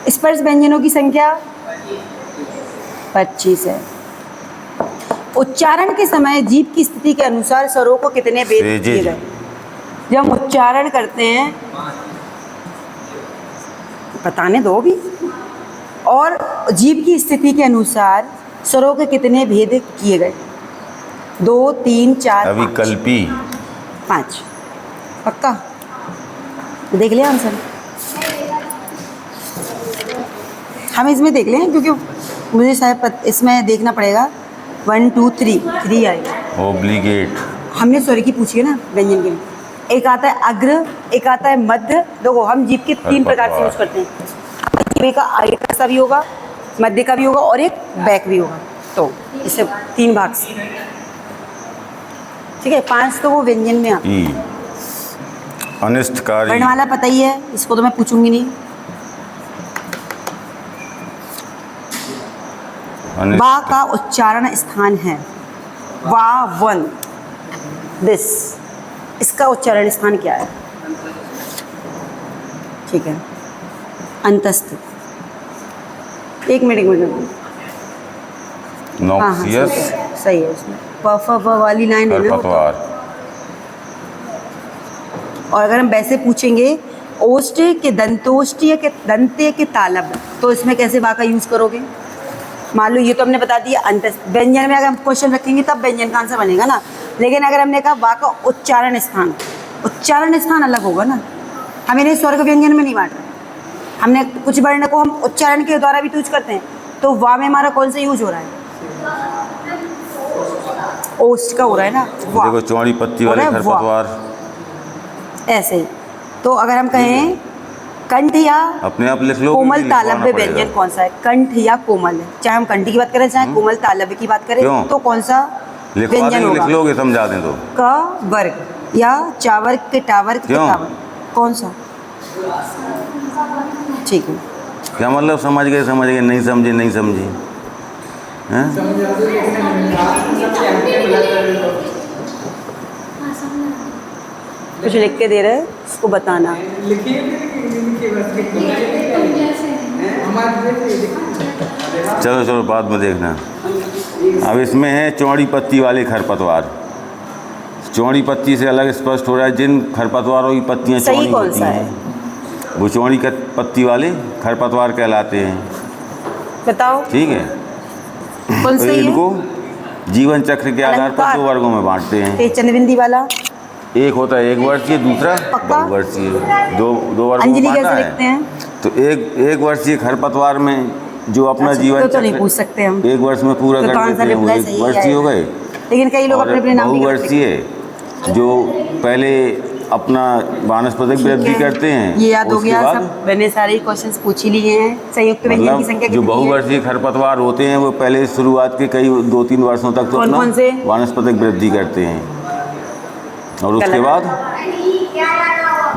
स्पर्श व्यंजनों की संख्या 25 है। उच्चारण के समय जीभ की स्थिति के अनुसार स्वरों को कितने भेद किए गए? जब हम उच्चारण करते हैं, बताने दो भी। और जीभ की स्थिति के अनुसार स्वरों के कितने भेद किए गए? 2, 3, 4, अविकल्पी 5। पक्का देख लिया आंसर? हम इसमें देख लें, क्योंकि मुझे शायद इसमें देखना पड़ेगा। 1, 2, 3 आएगा। ओब्लिगेट हमने सॉरी की पूछी है ना व्यंजन के लिए। एक आता है अग्र, एक आता है मध्य। देखो हम जीभ के 3 प्रकार से यूज करते हैं। जीभ का आगे का हिस्सा भी होगा, मध्य का भी होगा और एक बैक भी होगा। तो इसे 3 भाग से, ठीक है। 5 तो वो व्यंजन में आता है। अनिष्टकारी। वर्णमाला पता ही है, इसको तो मैं पूछूंगी नहीं। बा का उच्चारण स्थान है वा, वन, दिस, इसका उच्चारण स्थान क्या है? ठीक है, अंतस्थ। एक मिनट। नॉक्सियस, सही है उसमें प फ व वाली लाइन है ना। खरपतवार। और अगर हम वैसे पूछेंगे ओष्ठ के दंतोष्ठीय के दंते के तालब, तो इसमें कैसे बा का यूज करोगे? मान लो ये तो हमने बता दिया अंतस्थ। व्यंजन में अगर हम क्वेश्चन रखेंगे तब व्यंजन का आंसर बनेगा ना। लेकिन अगर हमने कहा बा का उच्चारण स्थान, उच्चारण स्थान अलग होगा ना। हम इन्हें स्वर्ग व्यंजन में नहीं बांट रहे। हमने कुछ वर्ण को हम उच्चारण के द्वारा भी यूज करते हैं। तो वा में हमारा कौन सा यूज हो रहा है? ओष्ठ का हो रहा है ना। देखो चौड़ी पत्ती वाले खरपतवार। ऐसे ही। तो अगर हम कहें कंठ या अपने आप लिख लो, कोमल तालव्य व्यंजन कौन सा है? कंठ या कोमल है। चाहे हम कंठ की बात करें चाहे कोमल तालव्य की बात करें, तो कौन सा व्यंजन होगा? लिख लोगे, समझा दें तो। क वर्ग या चावर्ग के टावर्ग के टावर्ग, कौन सा? ठीक है। क्या मतलब समझ गए, नहीं समझे, नहीं समझे हैं? कुछ लिख के दे रहे हैं, उसको बताना। चलो बाद में देखना। अब इसमें है चौड़ी पत्ती वाले खरपतवार। चौड़ी पत्ती से अलग स्पष्ट हो रहा है जिन खरपतवारों की पत्तियां चौड़ी होती हैं, वो चौड़ी पत्ती वाले खरपतवार कहलाते हैं। बताओ, ठीक है। कौन तो सा है? इनको जीवन चक्र के आधार पर 2 वर्गों में बांटते हैं। चंद्रबिंदी वाला एक होता है 1 वर्षीय, दूसरा बहुवर्षीय। दो वर्गों में बांटा है। तो एक वर्षीय खरपतवार में जो अपना जीवन तो नहीं पूछ सकते हम। 1 वर्ष में पूरा कर देते हैं, वो 1 वर्षीय हो गए। लेकिन कई लोग अपने नाम भी बहुवर्षीय जो पहले अपना वानस्पतिक वृद्धि करते हैं, ये याद हो गया। सब मैंने सारे क्वेश्चंस पूछ ही लिए हैं। संयुक्त व्यंजन की संख्या जो बहुवर्षीय खरपतवार होते हैं वो पहले शुरुआत के कई 2-3 वर्षों तक तो अपना वानस्पतिक वृद्धि करते हैं और उसके बाद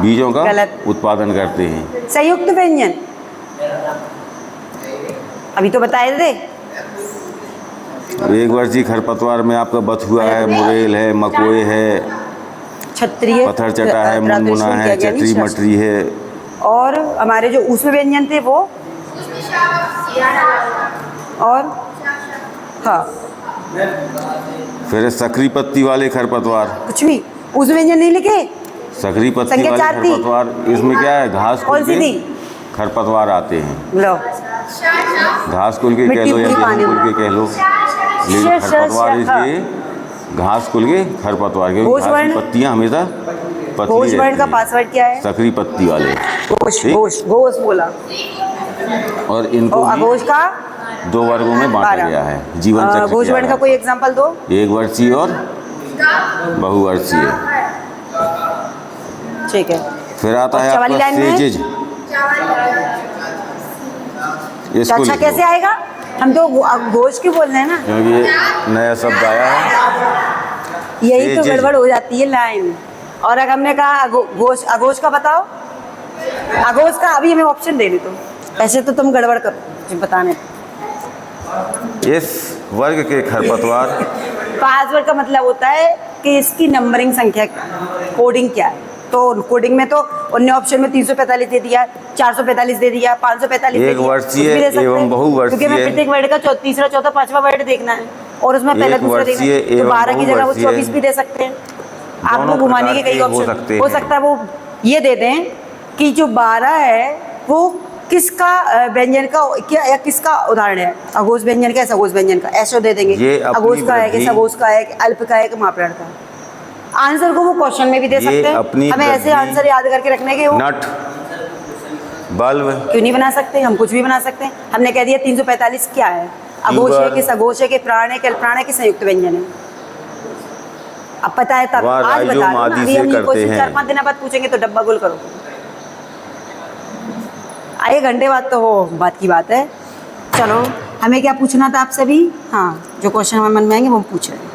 बीजों का उत्पादन करते हैं। संयुक्त व्यंजन अभी तो बताए थे। 1 वर्षीय खरपतवार में आपका बथुआ है, मुरेल है, मकोए है, क्षत्रिय, पत्थर चटा है, मुनमुना है, चटरी मटरी है। और हमारे जो ऊष्म व्यंजन थे वो और हाँ, फिर सकरी पत्ती वाले खरपतवार। कुछ भी ऊष्म व्यंजन नहीं लिखे। सकरी पत्ती वाले खरपतवार, इसमें क्या है, घास कुल के खरपतवार आते हैं। लो, घास कुल के कह लो या गेहूं कुल के कह लो, लेकिन खरपतवार इसलिए घास कुल के खरपतवार के घास की पत्तियां हमेशा पतली रहती का पासवर्ड क्या है? सकरी पत्ती वाले घोष बोला। और इनको अघोष का 2 वर्गों में बांटा गया है जीवन चक्र। घोष वर्ण का कोई एग्जांपल दो। 1 वर्षीय और बहुवर्षीय। ठीक है। फिर आता है आपका सेजिज। अच्छा कैसे आएगा? हम तो घोष के बोल रहे हैं ना, क्योंकि नया शब्द आया है। यही तो गड़बड़ हो जाती है लाइन। और अगर हमने कहा अघोष का बताओ, अघोष का अभी हमें ऑप्शन दे दे। तो ऐसे तो तुम गड़बड़ कर बताने। इस वर्ग के खरपतवार, पासवर्ड का मतलब होता है कि इसकी नंबरिंग संख्या कोडिंग क्या है। तो कोडिंग में तो उन्होंने ऑप्शन में 345 दे दिया, 445 दे दिया, 545 दे दिया। 1 वर्षीय एवं बहुवर्षीय, क्योंकि हमें प्रत्येक वर्ड का तीसरा, चौथा, 5वां वर्ड देखना है और उसमें पहला दूसरा देखना है। तो 12 की जगह वो 24 भी दे सकते हैं। आपको घुमाने के कई ऑप्शन हो सकता है। वो ये दे दें कि जो 12 है वो किसका व्यंजन का क्या या किसका उदाहरण है? अघोष व्यंजन का, सघोष व्यंजन का, ऐसा दे देंगे। अघोष का है कि सघोष का है कि अल्प का है कि मापदंड का। आंसर को वो क्वेश्चन में भी दे सकते हैं। हमें ऐसे आंसर याद करके रखने के। नट, बल्ब क्यों नहीं बना सकते? हम कुछ भी बना सकते हैं। हमने कह दिया 345 क्या है? अघोष है कि सघोष है कि प्राण है कि अल्पप्राण है कि संयुक्त व्यंजन है? अब पता है तब, वहाँ आज राइजो बता दो ना, मादी अभी से हम ये करते क्वेश्चन हैं। 4-5 दिन बाद पूछेंगे तो डब्बा गोल करो। आए घंटे बाद तो वो बात की बात है। चलो हमें क्या पूछना था आपसे भी? हाँ, जो क्वेश्चन हमारे मन में आएंगे वो हम पूछ रहे हैं।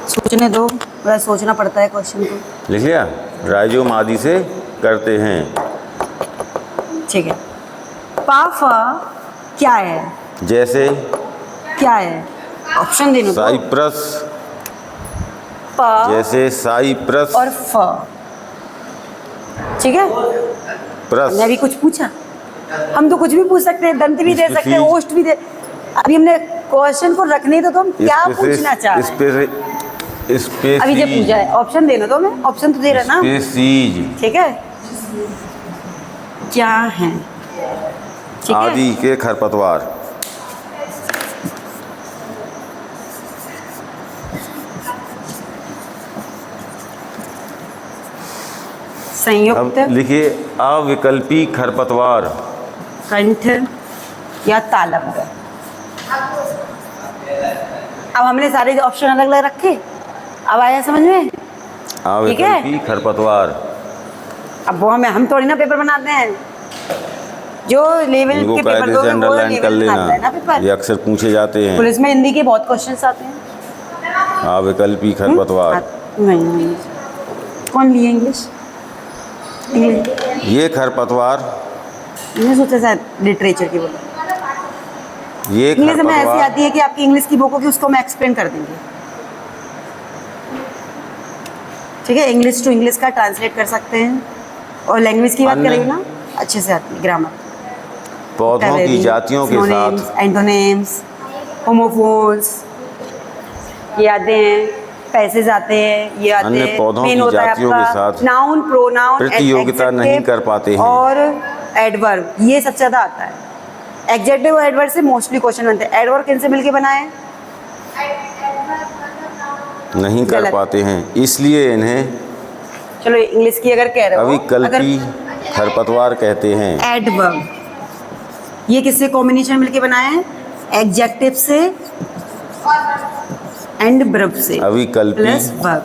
सोचने दो, थोड़ा सोचना पड़ता है क्वेश्चन को। लिख लिया? राइजो मादी से करते हैं। ठीक है। पाफ क्या है? जैसे क्या है? ऑप्शन देने दो। साइप्रस, प जैसे साइप्रस और फ। ठीक है, प्रस। हमने अभी कुछ पूछा? हम तो कुछ भी पूछ सकते हैं, दंत भी दे सकते हैं, ओष्ठ भी दे। अभी हमने क्वेश्चन को रखने तो हम क्या पूछना चाह रहे हैं? अभी जब पूछा है ऑप्शन देना तो हमें, ऑप्शन तो दे रहा ना। स्पीसीज, ठीक है, क्या है? ठीक है, आदि के खरपतवार। संयुक्त, अब लिखिए अविकल्पी खरपतवार। कंठ या तालव्य। अब हमने सारे ऑप्शन अलग अलग रखे, अब आया समझ में? ठीक है, अविकल्पी खरपतवार। अब वो हम थोड़ी ना पेपर बनाते हैं, जो लेवल इनको के पेपर कायदे दोगे से वो अंडरलाइन कर लेवल आता है ना लेना, पेपर। ये अक्सर पूछे जाते हैं। पुलिस में हिंदी के बहुत क्वेश्चंस आते हैं। अविकल्पी खरपतवार। नहीं, कौन लिए इंग्लिश? इंग्लिश ये खरपतवार, मैंने सोचा शायद लिटरेचर की बोला। ये इंग्लिश में ऐसी खरपतवार आती है कि आपकी इंग्लिश की बुक होगी उसको हम एक्सप्लेन कर देंगे। ठीक है, इंग्लिश टू इंग्लिश का ट्रांसलेट कर सकते हैं। और लैंग्वेज की बात अन्य करेंगे ना, अच्छे से आती है ग्रामर। पौधों की जातियों के साथ एंटोनिम्स, होमोफोन्स, ये आते हैं। पैसेज आते हैं, ये आते अन्य हैं। पौधों मेन की होता है जातियों के आपका साथ नाउन, प्रोनाउन, प्रतियोगिता नहीं कर पाते हैं। और एडवर्ब, ये सबसे ज्यादा आता है। एडजेक्टिव और एडवर्ब से मोस्टली क्वेश्चन बनते हैं। एडवर्ब किन से मिलके बनाए हैं? नहीं कर गलत। पाते हैं, इसलिए इन्हें चलो इंग्लिश की अगर कह रहे हो, अविकल्पी खरपतवार कहते हैं। एडवर्ब, ये किससे कॉम्बिनेशन मिलके बनाए हैं? एडजेक्टिव से एंड वर्ब से अविकल्पी प्लस वर्ब।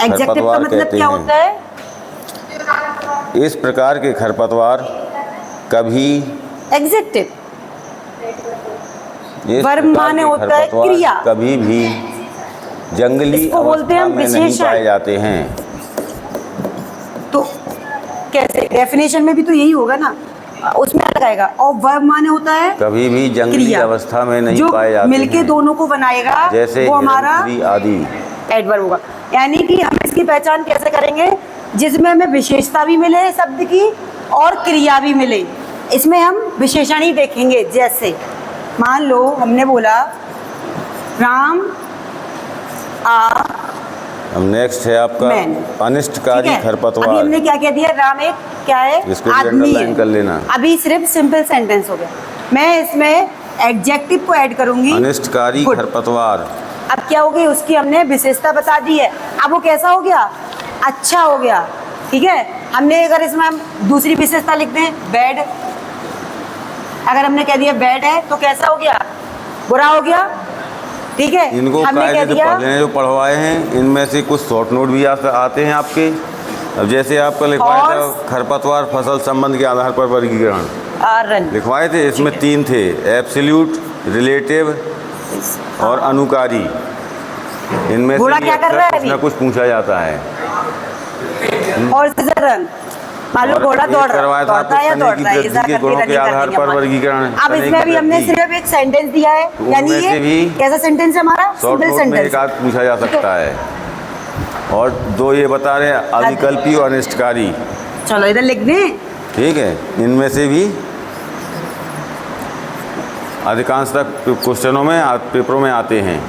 एडजेक्टिव का खरपतवार मतलब कहते क्या हैं। होता है? इस प्रकार के खरपतवार कभी एडजेक्टिव। इस वर्ब प्रकार माने के होता है खरपतवार क्रिया। कभी भी जंगली इसको बोलते हैं अवस्था हम में नहीं विशेषण। पाए जाते हैं। तो कैसे? डेफिनेशन में भी तो यही होगा ना, उसमें अलग आएगा। और वर्ब माने होता है कभी भी जंगली क्रिया। अवस्था में नहीं जो पाए जाते मिलके हैं, दोनों को बनाएगा जैसे वो हमारा हिरन, आदि। एडवर्ब होगा। यानी कि हम इसकी पहचान कैसे करेंगे? जिसमें हमें विशेषता भी मिले शब्द की और क्रिया भी मिले, इसमें हम विशेषण ही देखेंगे। जैसे मान लो हमने बोला राम आ अब नेक्स्ट है आपका मैन। अनिष्टकारी ठीक है? अभी खरपतवार। हमने क्या कह दिया? राम एक क्या है? इसको भी आदमी underline है। कर लेना। अभी सिर्फ सिंपल सेंटेंस हो गया। मैं इसमें एडजेक्टिव को ऐड करूंगी, अनिष्टकारी Good। खरपतवार। अब क्या हो गई? उसकी हमने विशेषता बता दी है। अब वो कैसा हो गया? अच्छा हो गया। ठीक है, हमने अगर इसमें हम दूसरी विशेषता लिख दें, बैड, अगर हमने कह दिया बैड है तो कैसा हो गया? बुरा हो गया। ठीक है, इनको हमने कह कायदे से दिया पढ़ने जो पढ़वाए हैं, इनमें से कुछ शॉर्ट नोट भी आते हैं आपके। अब जैसे आपका लिखवाया था Horse। खरपतवार फसल संबंध के आधार पर वर्गीकरण रन। लिखवाए थे, इसमें 3 थे, एब्सोल्यूट, रिलेटिव और अनुकारी। इनमें घोड़ा से भी क्या कर अक्सर रहा है कुछ अभी? ना कुछ पूछा जाता है। और सीजर रन, मान लो और घोड़ा एक दौड़ करवाया था दौड़ता है या आपको दौड़ तने रहा है, की ऐसा वृद्धि के करके गुणों के रनिंग कर आधार देंगे पर अपन। वर्गीकरण। अब तने इसमें की भी हमने वृद्धि। सिर्फ एक सेंटेंस दिया है, तो यानी उनमें से ये भी कैसा सेंटेंस है हमारा? शॉर्ट सिंपल नोट में एक सेंटेंस। आध पूछा जा सकता है। और 2 ये बता रहे हैं अविकल्पी और अनिष्टकारी। चलो इधर लिख दें। ठीक है, इनमें से भी अधिकांशतः क्वेश्चनों में पेपरों में आते हैं।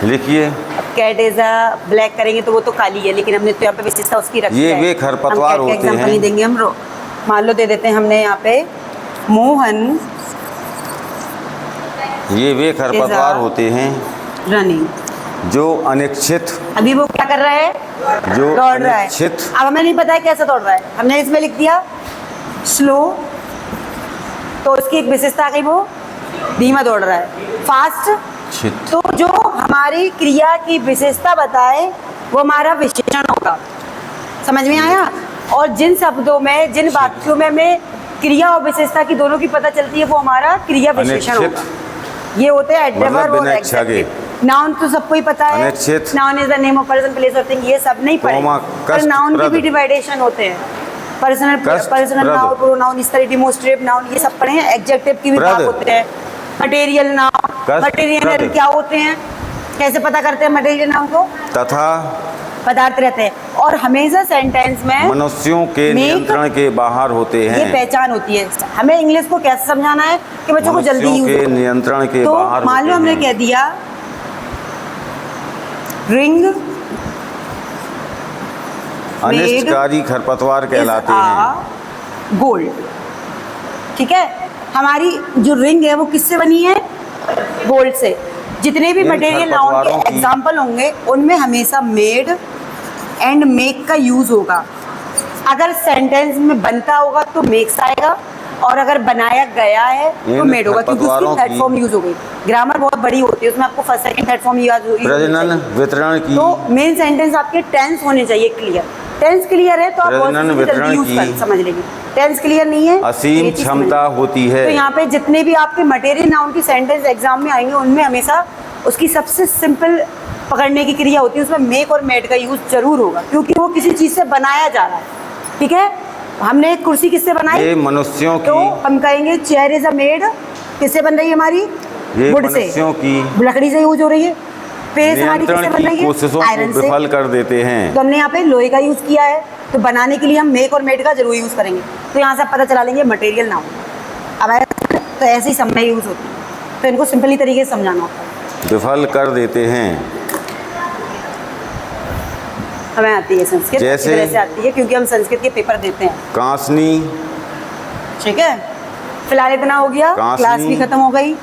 लिखिए कैट इज अ ब्लैक करेंगे तो वो तो काली है, लेकिन हमने तो यहाँ पे विशेषता उसकी रखी ये है। वे खरपतवार हम होते एग्जाम्पल हैं। नहीं देंगे हम मान लो दे देते हैं हमने यहाँ पे मोहन ये वे खरपतवार होते हैं रनिंग। जो अनिश्चित अभी वो क्या कर रहा है? जो दौड़ रहा है। अनिश्चित अब हमें नहीं पता है कैसे दौड़ रहा है, हमने इसमें लिख दिया स्लो, तो उसकी एक विशेषता आ गई वो धीमा दौड़ रहा है, फास्ट। छित। तो जो हमारी क्रिया की विशेषता बताए वो हमारा विशेषण होगा। समझ में आया? और जिन शब्दों में, जिन वाक्यों में हमें क्रिया और विशेषता की दोनों की पता चलती है वो हमारा क्रिया विशेषण होगा। ये होते हैं एडवर्ब मतलब और बिना इच्छा के। एडजेक्टिव। नाउन तो सबको ही पता है, अनिश्चित। Noun is the name of person, place और थिंग, ये सब नहीं पढ़े। कोमा, पर कष्ट, नाउन के भी प्रद। डिवाइडेशन होते हैं, पर्सनल कष्ट, पर्सनल प्रद। नाउन, प्रोनाउन, इस तरह डिमोस्ट्रेटिव नाउन, ये सब पढ़े हैं। एडजेक्टिव की भी प्रद। भाग होते हैं। मटेरियल नाउन, कष्ट, मटेरियल प्रद। क्या होते हैं, कैसे पता करते हैं मटेरियल नाउन को? तथा पदार्थ रहते हैं। और हमेशा सेंटेंस में मनुष्यों के make- नियंत्रण के बाहर होते ये हैं। पहचान होती है। हमें इंग्लिश को कैसे समझाना है कि बच्चों को जल्दी मनुष्यों यूज के हो। नियंत्रण के तो बाहर मान लो होते हमने हैं। कह दिया रिंग अनिष्टकारी खरपतवार कहलाते हैं। गोल्ड। ठीक है, हमारी जो रिंग है वो किससे बनी है? गोल्ड से। जितने भी इन मटेरियल नाउन खरपतवारों के की- एग्जाम्पल होंगे उनमें हमेशा मेड एंड मेक का यूज होगा। अगर सेंटेंस में बनता होगा तो मेक्स आएगा, और अगर बनाया गया है तो इन मेड होगा, क्योंकि खरपतवारों उसकी थर्ड की- फॉर्म यूज हो गई। ग्रामर बहुत बड़ी होती है, उसमें आपको फर्स्ट सेकंड थर्ड फॉर्म प्रजनन वितरण की तो मेन सेंटेंस आपके टेंस होने चाहिए क्लियर। टेंस क्लियर है तो आप बहुत प्रजनन जल्दी वितरण यूज कर की समझ लेंगे। टेंस क्लियर नहीं है, असीम ये चीज़ क्षमता समझ। होती है। तो यहाँ पे जितने भी आपके मटेरियल नाउन की सेंटेंस एग्जाम में आएंगे उनमें हमेशा उसकी सबसे सिंपल पकड़ने की क्रिया होती है, उसमें मेक और मेड का यूज जरूर होगा, क्योंकि वो किसी चीज से बनाया जा रहा है। ठीक है, हमने एक कुर्सी किससे बनाई? ये मनुष्यों तो की हम कहेंगे चेयर इज अ मेड, किससे बन रही है हमारी? ये वुड से, मनुष्यों की लकड़ी से यूज हो रही है। प्रेस हमारी किससे नियंत्रण बन रही की है? कोशिशों आयरन को से। विफल कर देते हैं। तो हमने यहाँ पे लोहे का यूज किया है, तो बनाने के लिए हम मेक और मेड का जरूर यूज करेंगे। तो यहाँ से आप पता चला लेंगे मटेरियल नाउन। अब तो ऐसे ही सब में यूज होती है, तो इनको सिंपली तरीके से समझाना होता है। विफल कर देते हैं। हमें आती है संस्कृत, जैसे- इस तरह से आती है क्योंकि हम संस्कृत के पेपर देते हैं। कांसनी, ठीक है, फिलहाल इतना हो गया, कांसनी, क्लास भी खत्म हो गई।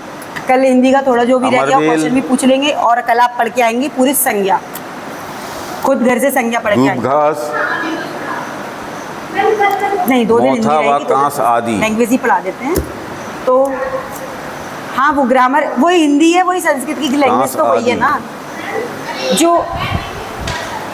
कल हिंदी का थोड़ा जो भी रह गया अमरबेल, क्वेश्चन भी पूछ लेंगे, और कल आप पढ़ के आएंगी पूरी संज्ञा, खुद घर से संज्ञा पढ़ के धूप आएंगे। घास, नहीं, 2 दिन हिंदी मोथा व रहेगी, 2 दिन कांस आदि। लैंग्वेज ही पढ़ा देते हैं। तो हाँ, वो ग्रामर वही हिंदी है, वही संस्कृत की लैंग्वेज कांस तो वही है आदि। ना। जो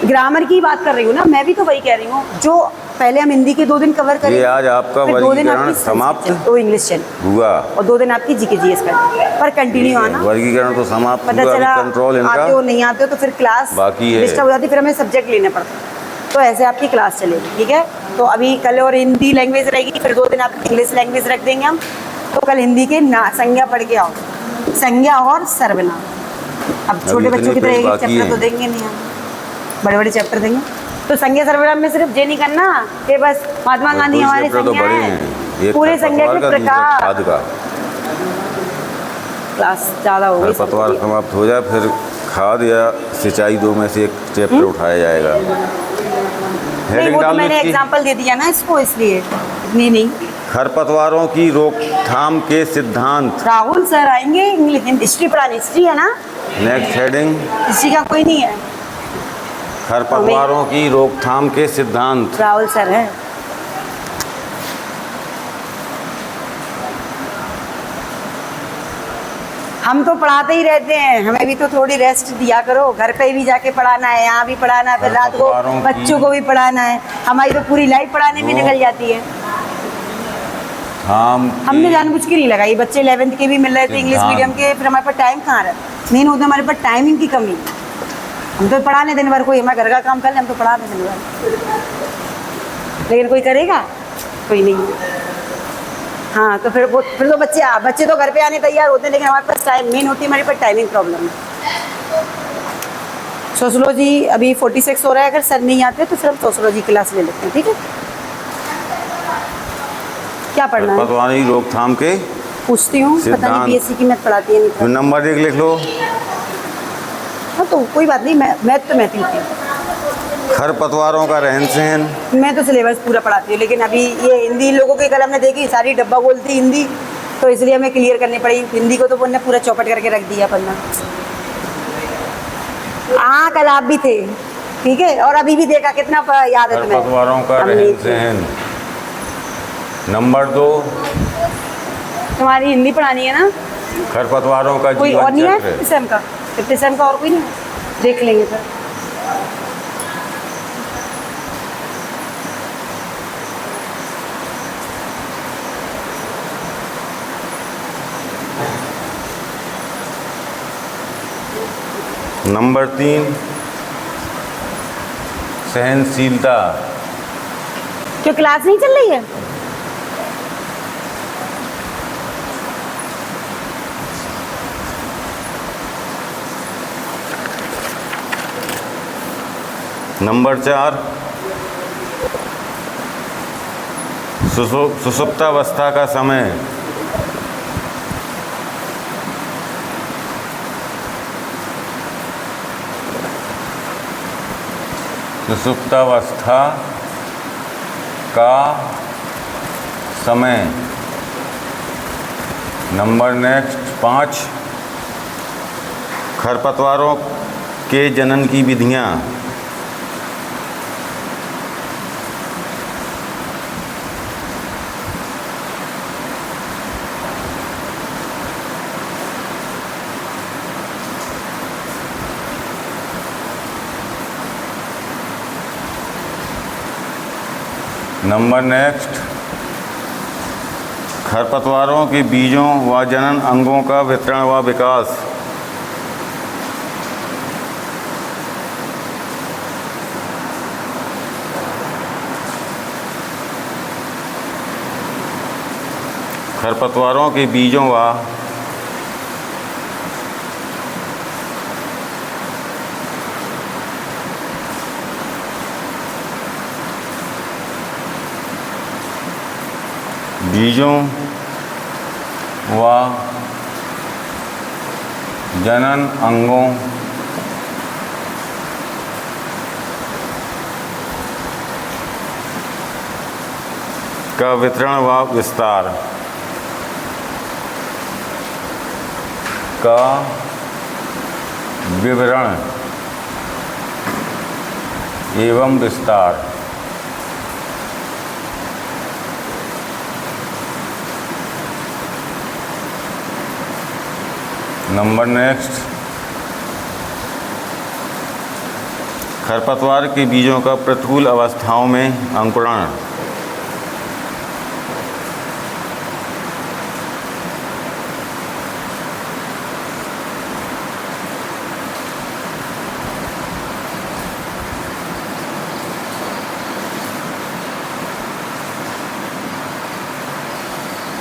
ग्रामर की बात कर रही हूँ ना, मैं भी तो वही कह रही हूँ। जो पहले हम हिंदी के 2 दिन कवर करेंगे, ये आज आपका फिर 2 दिन वर्गीकरण आपकी समाप्त तो इंग्लिश चल, हुआ। और 2 दिन आपकी जीके जीएस कर, पर कंटिन्यू आना। वर्गीकरण तो समाप्त पता हुआ, चला अभी कंट्रोल आते हो इनका नहीं आते हो तो फिर क्लास बाकी है। डिस्टर्ब हो जाती, फिर हमें सब्जेक्ट लेने पड़ते हैं। तो ऐसे आपकी क्लास चलेगी। ठीक है, तो अभी कल और हिंदी लैंग्वेज रहेगी, फिर 2 दिन आपकी इंग्लिश लैंग्वेज रख देंगे हम। तो कल हिंदी के ना संज्ञा पढ़ के आओ, संज्ञा और सर्वनाम। अब छोटे इतने बच्चों की तरह पेज एक बाकी चैप्टर तो हैं। देंगे नहीं हम, बड़े बड़े चैप्टर देंगे। तो संज्ञा सर्वनाम में सिर्फ ये नहीं करना कि बस महात्मा गांधी दो हमारे चैप्टर तो संज्ञा बड़े है, हैं। एक पूरे संज्ञा खरपतवार के का, दूसरा प्रकार। खाद का। क्लास ज़्यादा हो गई। खरपतवार समाप्त हो जाए फिर खाद या सिंचाई 2 में से एक चैप्टर उठाया जाएगा। नहीं, हेडिंग वो तो डाल मैंने इसकी। एग्जाम्पल दे दिया ना इसको, इसलिए इतनी नहीं। खरपतवारों की रोकथाम के सिद्धांत। राहुल सर आएंगे, इंग्लिश हिस्ट्री पढ़ानी, हिस्ट्री है ना, नेक्स्ट हेडिंग, हिस्ट्री का कोई नहीं है, खरपतवारों की रोकथाम के सिद्धांत। राहुल सर है। हम तो पढ़ाते ही रहते हैं, हमें भी तो थोड़ी रेस्ट दिया करो। घर पे भी जाके पढ़ाना है, यहाँ भी पढ़ाना है, फिर रात को खरपतवारों की- बच्चों को भी पढ़ाना है। हमारी तो पूरी लाइफ पढ़ाने में निकल जाती है। हमने जानबूझ के नहीं लगाई। बच्चे 11th के भी मिल रहे थे इंग्लिश सिद्धांत। मीडियम के, फिर हमारे पास टाइम कहाँ रहा। मेन होता है हमारे पास टाइमिंग की कमी। हम तो पढ़ा लें दिन भर, कोई हमारे घर का काम कर ले, हम तो पढ़ा लें दिन भर, लेकिन कोई करेगा? कोई नहीं। हाँ, तो फिर तो बच्चे तो घर पे आने तैयार होते हैं, लेकिन हमारे पास टाइम मेन होती है, हमारे पास टाइमिंग प्रॉब्लम है। सोशोलॉजी अभी 46 हो रहा है, अगर सर नहीं आते तो फिर हम सोशोलॉजी क्लास ले लेते हैं। ठीक है, क्या पढ़ना है खरपतवारों की रोकथाम के पूछती हूँ, पता नहीं सिद्धांत। बीएससी की मैथ पढ़ाती है नहीं पढ़ाती। नंबर 1 लिख लो। हाँ, तो कोई बात नहीं, मैथ तो मैथ ही होती है। खरपतवारों का रहन सहन। मैं तो सिलेबस पूरा पढ़ाती हूँ, लेकिन अभी ये हिंदी लोगों के कल हमने देखी, सारी डब्बा बोलती हिंदी, तो इसलिए हमें क्लियर करनी पड़ी हिंदी को। तो उन्होंने पूरा चौपट करके रख दिया पन्ना। हाँ, कल आप भी थे, ठीक है, और अभी भी देखा, कितना याद है तुम्हें? खरपतवारों का हम नहीं रहन थे। सहन। नंबर 2, तुम्हारी हिंदी पढ़ानी है ना, खरपतवारों का कोई और जीवन नहीं है चक्र। 50 सेम का? 50 सेम का और कोई नहीं है? देख लेंगे फिर। नंबर 3, सहनशीलता। क्यों क्लास नहीं चल रही है? नंबर 4, सुषुप्तावस्था का समय। सुषुप्तावस्था का समय। नंबर 5, खरपतवारों के जनन की विधियाँ। नंबर खरपतवारों के बीजों व जनन अंगों का वितरण व विकास। खरपतवारों के बीजों व जनन अंगों का वितरण व विस्तार का विवरण एवं विस्तार। नंबर खरपतवार के बीजों का प्रतिकूल अवस्थाओं में अंकुरण।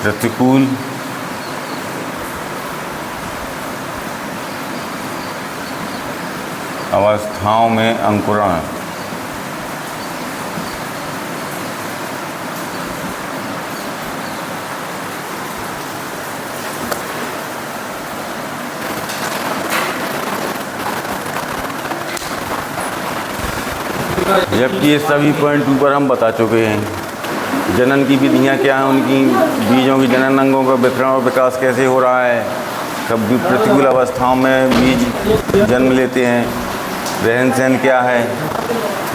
प्रतिकूल अवस्थाओं में अंकुरण। जबकि ये सभी पॉइंट ऊपर हम बता चुके हैं। जनन की विधियाँ क्या हैं, उनकी बीजों की जनन अंगों का वितरण और विकास कैसे हो रहा है, कब भी प्रतिकूल अवस्थाओं में बीज जन्म लेते हैं, रहन सहन क्या है,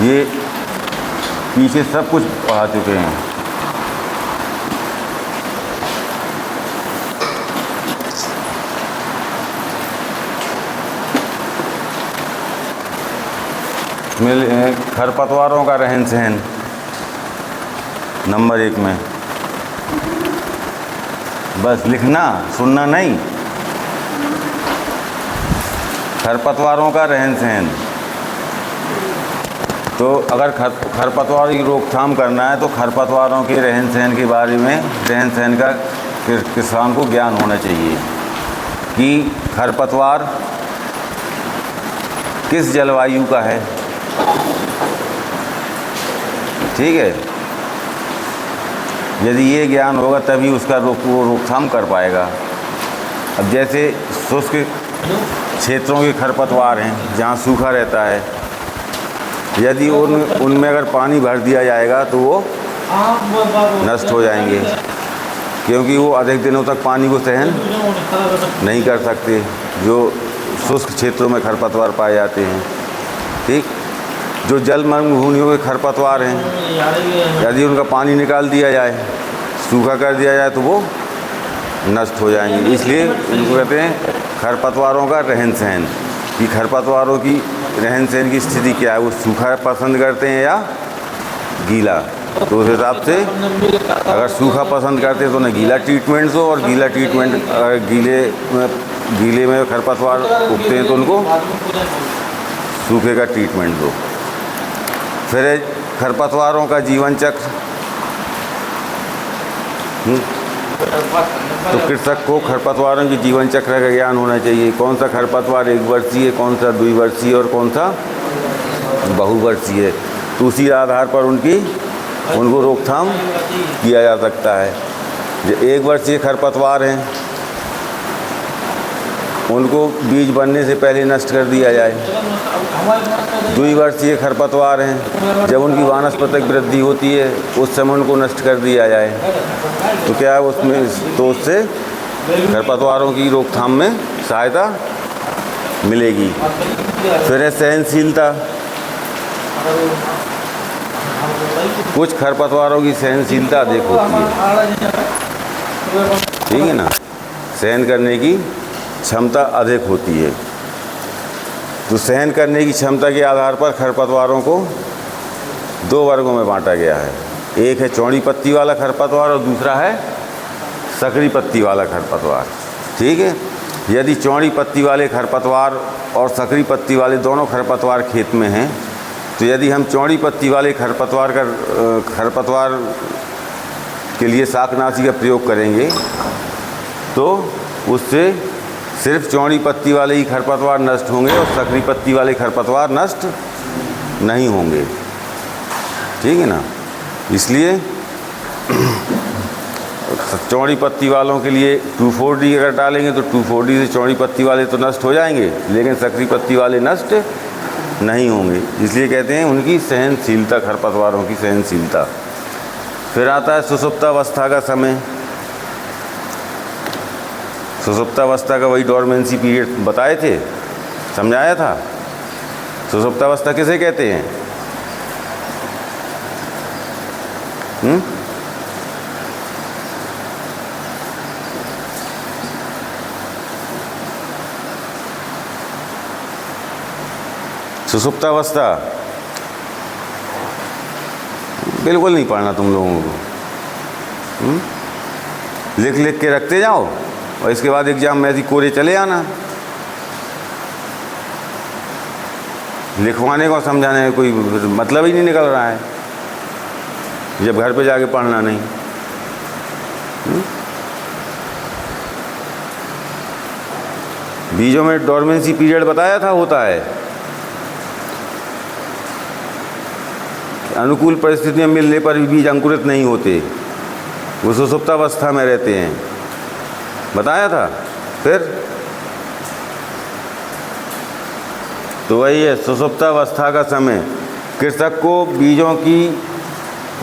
ये पीछे सब कुछ पढ़ा चुके हैं। खरपतवारों का रहन सहन नंबर 1 में, बस लिखना, सुनना नहीं। खरपतवारों का रहन सहन। तो अगर खरपतवार की रोकथाम करना है तो खरपतवारों के रहन सहन के बारे में, रहन सहन का किसान को ज्ञान होना चाहिए कि खरपतवार किस जलवायु का है। ठीक है, यदि ये ज्ञान होगा तभी उसका वो रोकथाम कर पाएगा। अब जैसे शुष्क क्षेत्रों के खरपतवार हैं जहाँ सूखा रहता है, यदि उनमें अगर पानी भर दिया जाएगा तो वो नष्ट हो जाएंगे, क्योंकि वो अधिक दिनों तक पानी को सहन नहीं कर सकते, जो शुष्क क्षेत्रों में खरपतवार पाए जाते हैं। ठीक, जो जलमग्न भूमियों के खरपतवार हैं, यदि उनका पानी निकाल दिया जाए, सूखा कर दिया जाए तो वो नष्ट हो जाएंगे। इसलिए इनको कहते हैं खरपतवारों का रहन सहन, कि खरपतवारों की रहन सहन की स्थिति क्या है, वो सूखा पसंद करते हैं या गीला। तो उस हिसाब से अगर सूखा पसंद करते हैं तो उन्हें गीला ट्रीटमेंट दो, और गीला ट्रीटमेंट अगर गीले में खरपतवार उगते हैं तो उनको सूखे का ट्रीटमेंट दो। फिर खरपतवारों का जीवन चक्र, तो कृषक को खरपतवारों के जीवन चक्र का ज्ञान होना चाहिए। कौन सा खरपतवार 1 वर्षीय, कौन सा 2 वर्षीय और कौन सा बहुवर्षीय, तो उसी आधार पर उनको रोकथाम किया जा सकता है। जो 1 वर्षीय खरपतवार हैं उनको बीज बनने से पहले नष्ट कर दिया जाए। 2 वर्षीय खरपतवार हैं, जब उनकी वानस्पतिक वृद्धि होती है उस समय उनको नष्ट कर दिया जाए। तो क्या है उसमें, तो उससे खरपतवारों की रोकथाम में सहायता मिलेगी। फिर है सहनशीलता। कुछ खरपतवारों की सहनशीलता अधिक होती है, ठीक है ना, सहन करने की क्षमता अधिक होती है। तो सहन करने की क्षमता के आधार पर खरपतवारों को 2 वर्गों में बांटा गया है। एक है चौड़ी पत्ती वाला खरपतवार और दूसरा है सकरी पत्ती वाला खरपतवार, ठीक है। यदि चौड़ी पत्ती वाले खरपतवार और सकरी पत्ती वाले दोनों खरपतवार खेत में हैं, तो यदि हम चौड़ी पत्ती वाले खरपतवार के लिए शाकनाशी का प्रयोग करेंगे तो उससे सिर्फ चौड़ी पत्ती वाले ही खरपतवार नष्ट होंगे और सकरी पत्ती वाले खरपतवार नष्ट नहीं होंगे, ठीक है ना। इसलिए चौड़ी पत्ती वालों के लिए 2,4-D अगर डालेंगे तो 2,4-D से चौड़ी पत्ती वाले तो नष्ट हो जाएंगे, लेकिन सकरी पत्ती वाले नष्ट नहीं होंगे। इसलिए कहते हैं उनकी सहनशीलता, खरपतवारों की सहनशीलता। फिर आता है सुषुप्तावस्था का समय। सुषुप्तावस्था का वही डोरमेंसी पीरियड बताए थे, समझाया था। सुषुप्तावस्था किसे कहते हैं? सुषुप्तावस्था बिल्कुल नहीं पढ़ना तुम लोगों को, लिख लिख के रखते जाओ और इसके बाद एग्जाम में ऐसी कोरे चले आना। लिखवाने को समझाने में कोई मतलब ही नहीं निकल रहा है जब घर पे जाके पढ़ना नहीं। बीजों में डोरमेंसी पीरियड बताया था, होता है। अनुकूल परिस्थितियां मिलने पर भी बीज अंकुरित नहीं होते, वो सुषुप्तावस्था में रहते हैं, बताया था। फिर तो वही है सुषुप्तावस्था का समय। कृषक को बीजों की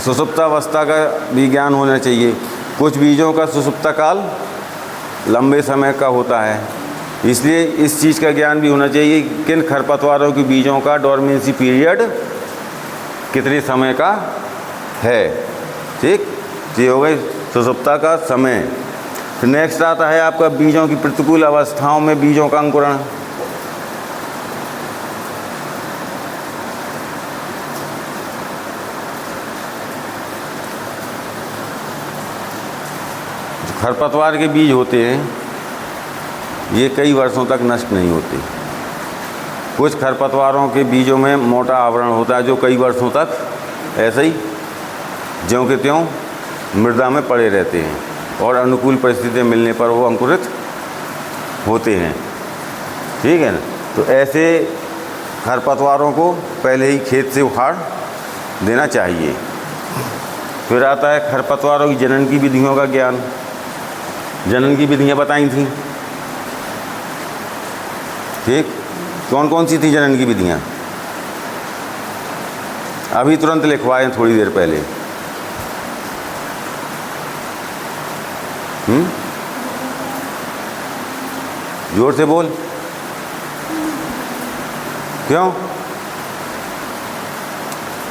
सुषुप्तावस्था का भी ज्ञान होना चाहिए। कुछ बीजों का सुषुप्ता काल लंबे समय का होता है, इसलिए इस चीज़ का ज्ञान भी होना चाहिए किन खरपतवारों के बीजों का डोरमेंसी पीरियड कितने समय का है, ठीक। ये हो गई सुषुप्ता का समय। फिर नेक्स्ट आता है आपका बीजों की प्रतिकूल अवस्थाओं में बीजों का अंकुरण। खरपतवार के बीज होते हैं ये कई वर्षों तक नष्ट नहीं होते। कुछ खरपतवारों के बीजों में मोटा आवरण होता है जो कई वर्षों तक ऐसे ही ज्यों के त्यों मृदा में पड़े रहते हैं और अनुकूल परिस्थितियां मिलने पर वो अंकुरित होते हैं, ठीक है ना। तो ऐसे खरपतवारों को पहले ही खेत से उखाड़ देना चाहिए। फिर आता है खरपतवारों की जनन की विधियों का ज्ञान। जनन की विधियाँ बताई थी, ठीक। कौन कौन सी थी जनन की विधियाँ? अभी तुरंत लिखवाएं थोड़ी देर पहले। जोर से बोल। क्यों?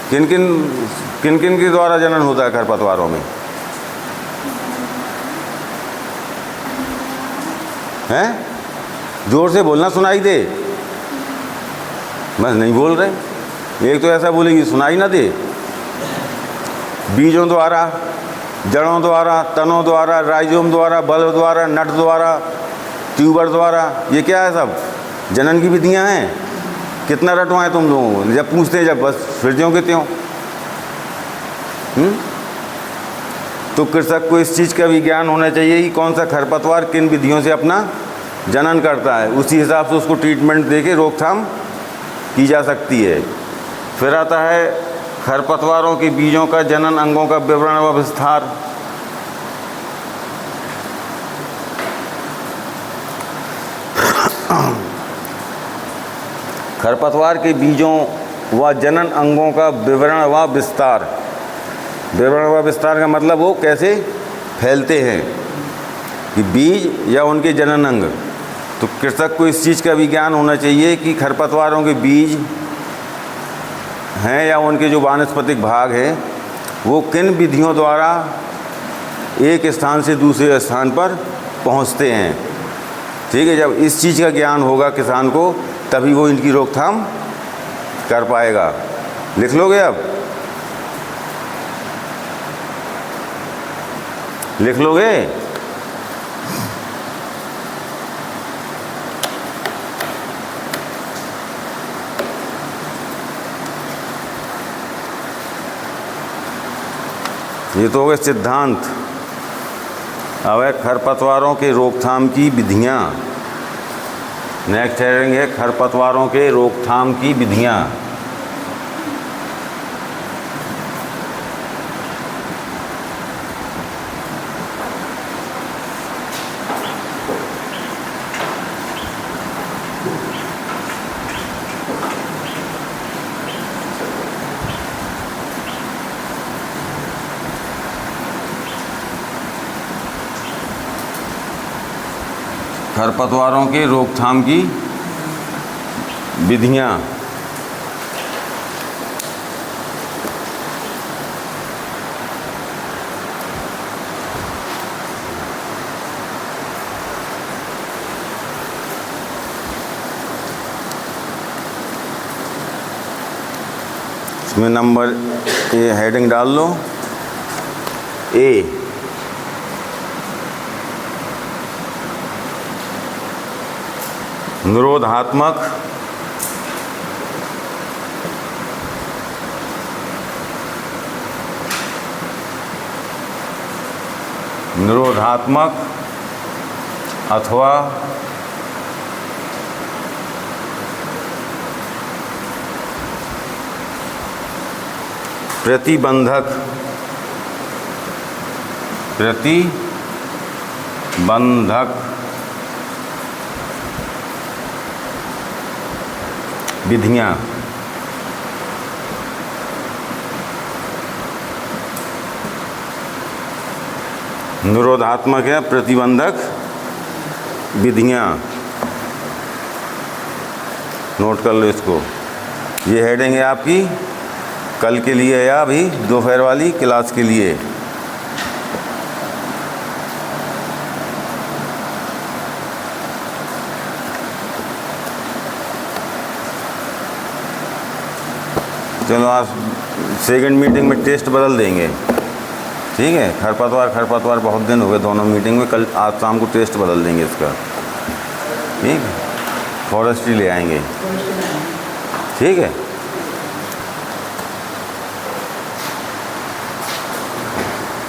किन किन के द्वारा जनन होता है खरपतवारों में? हैं? जोर से बोलना, सुनाई दे। बस नहीं बोल रहे। एक तो ऐसा बोलेगी सुनाई ना दे। बीजों द्वारा, जड़ों द्वारा, तनों द्वारा, राइजोम द्वारा, बल्ब द्वारा, नट द्वारा, ट्यूबर द्वारा, ये क्या है सब? जनन की विधियां हैं। कितना रटवाएं तुम लोगों को? जब पूछते हैं जब बस फिर त्यों के त्यों। तो कृषक को इस चीज़ का भी ज्ञान होना चाहिए कि कौन सा खरपतवार किन विधियों से अपना जनन करता है, उसी हिसाब से उसको ट्रीटमेंट देके रोकथाम की जा सकती है। फिर आता है खरपतवारों के बीजों का जनन अंगों का विवरण व विस्तार। खरपतवार के बीजों व जनन अंगों का विवरण व विस्तार। विवरण व विस्तार का मतलब वो कैसे फैलते हैं कि बीज या उनके जनन अंग। तो कृषक को इस चीज़ का भी ज्ञान होना चाहिए कि खरपतवारों के बीज हैं या उनके जो वानस्पतिक भाग हैं वो किन विधियों द्वारा एक स्थान से दूसरे स्थान पर पहुंचते हैं। ठीक है, जब इस चीज़ का ज्ञान होगा किसान को तभी वो इनकी रोकथाम कर पाएगा। लिख लोगे? अब लिख लोगे? ये तो हो गए सिद्धांत। अब है खरपतवारों के रोकथाम की विधियाँ। नेक्स्ट हेडिंग है खरपतवारों के रोकथाम की विधियाँ। खरपतवारों के रोकथाम की विधियाँ। इसमें नंबर ए हेडिंग डाल लो। ए, निरोधात्मक अथवा प्रतिबंधक विधियाँ। निरोधात्मक या प्रतिबंधक विधियाँ। नोट कर लो इसको। ये हेडिंग है आपकी कल के लिए या अभी दोपहर वाली क्लास के लिए। चलो आज सेकंड मीटिंग में टेस्ट बदल देंगे। ठीक है, खरपतवार बहुत दिन हो गए दोनों मीटिंग में। कल आज शाम को टेस्ट बदल देंगे इसका। ठीक है, फॉरेस्ट्री ले आएंगे। ठीक है।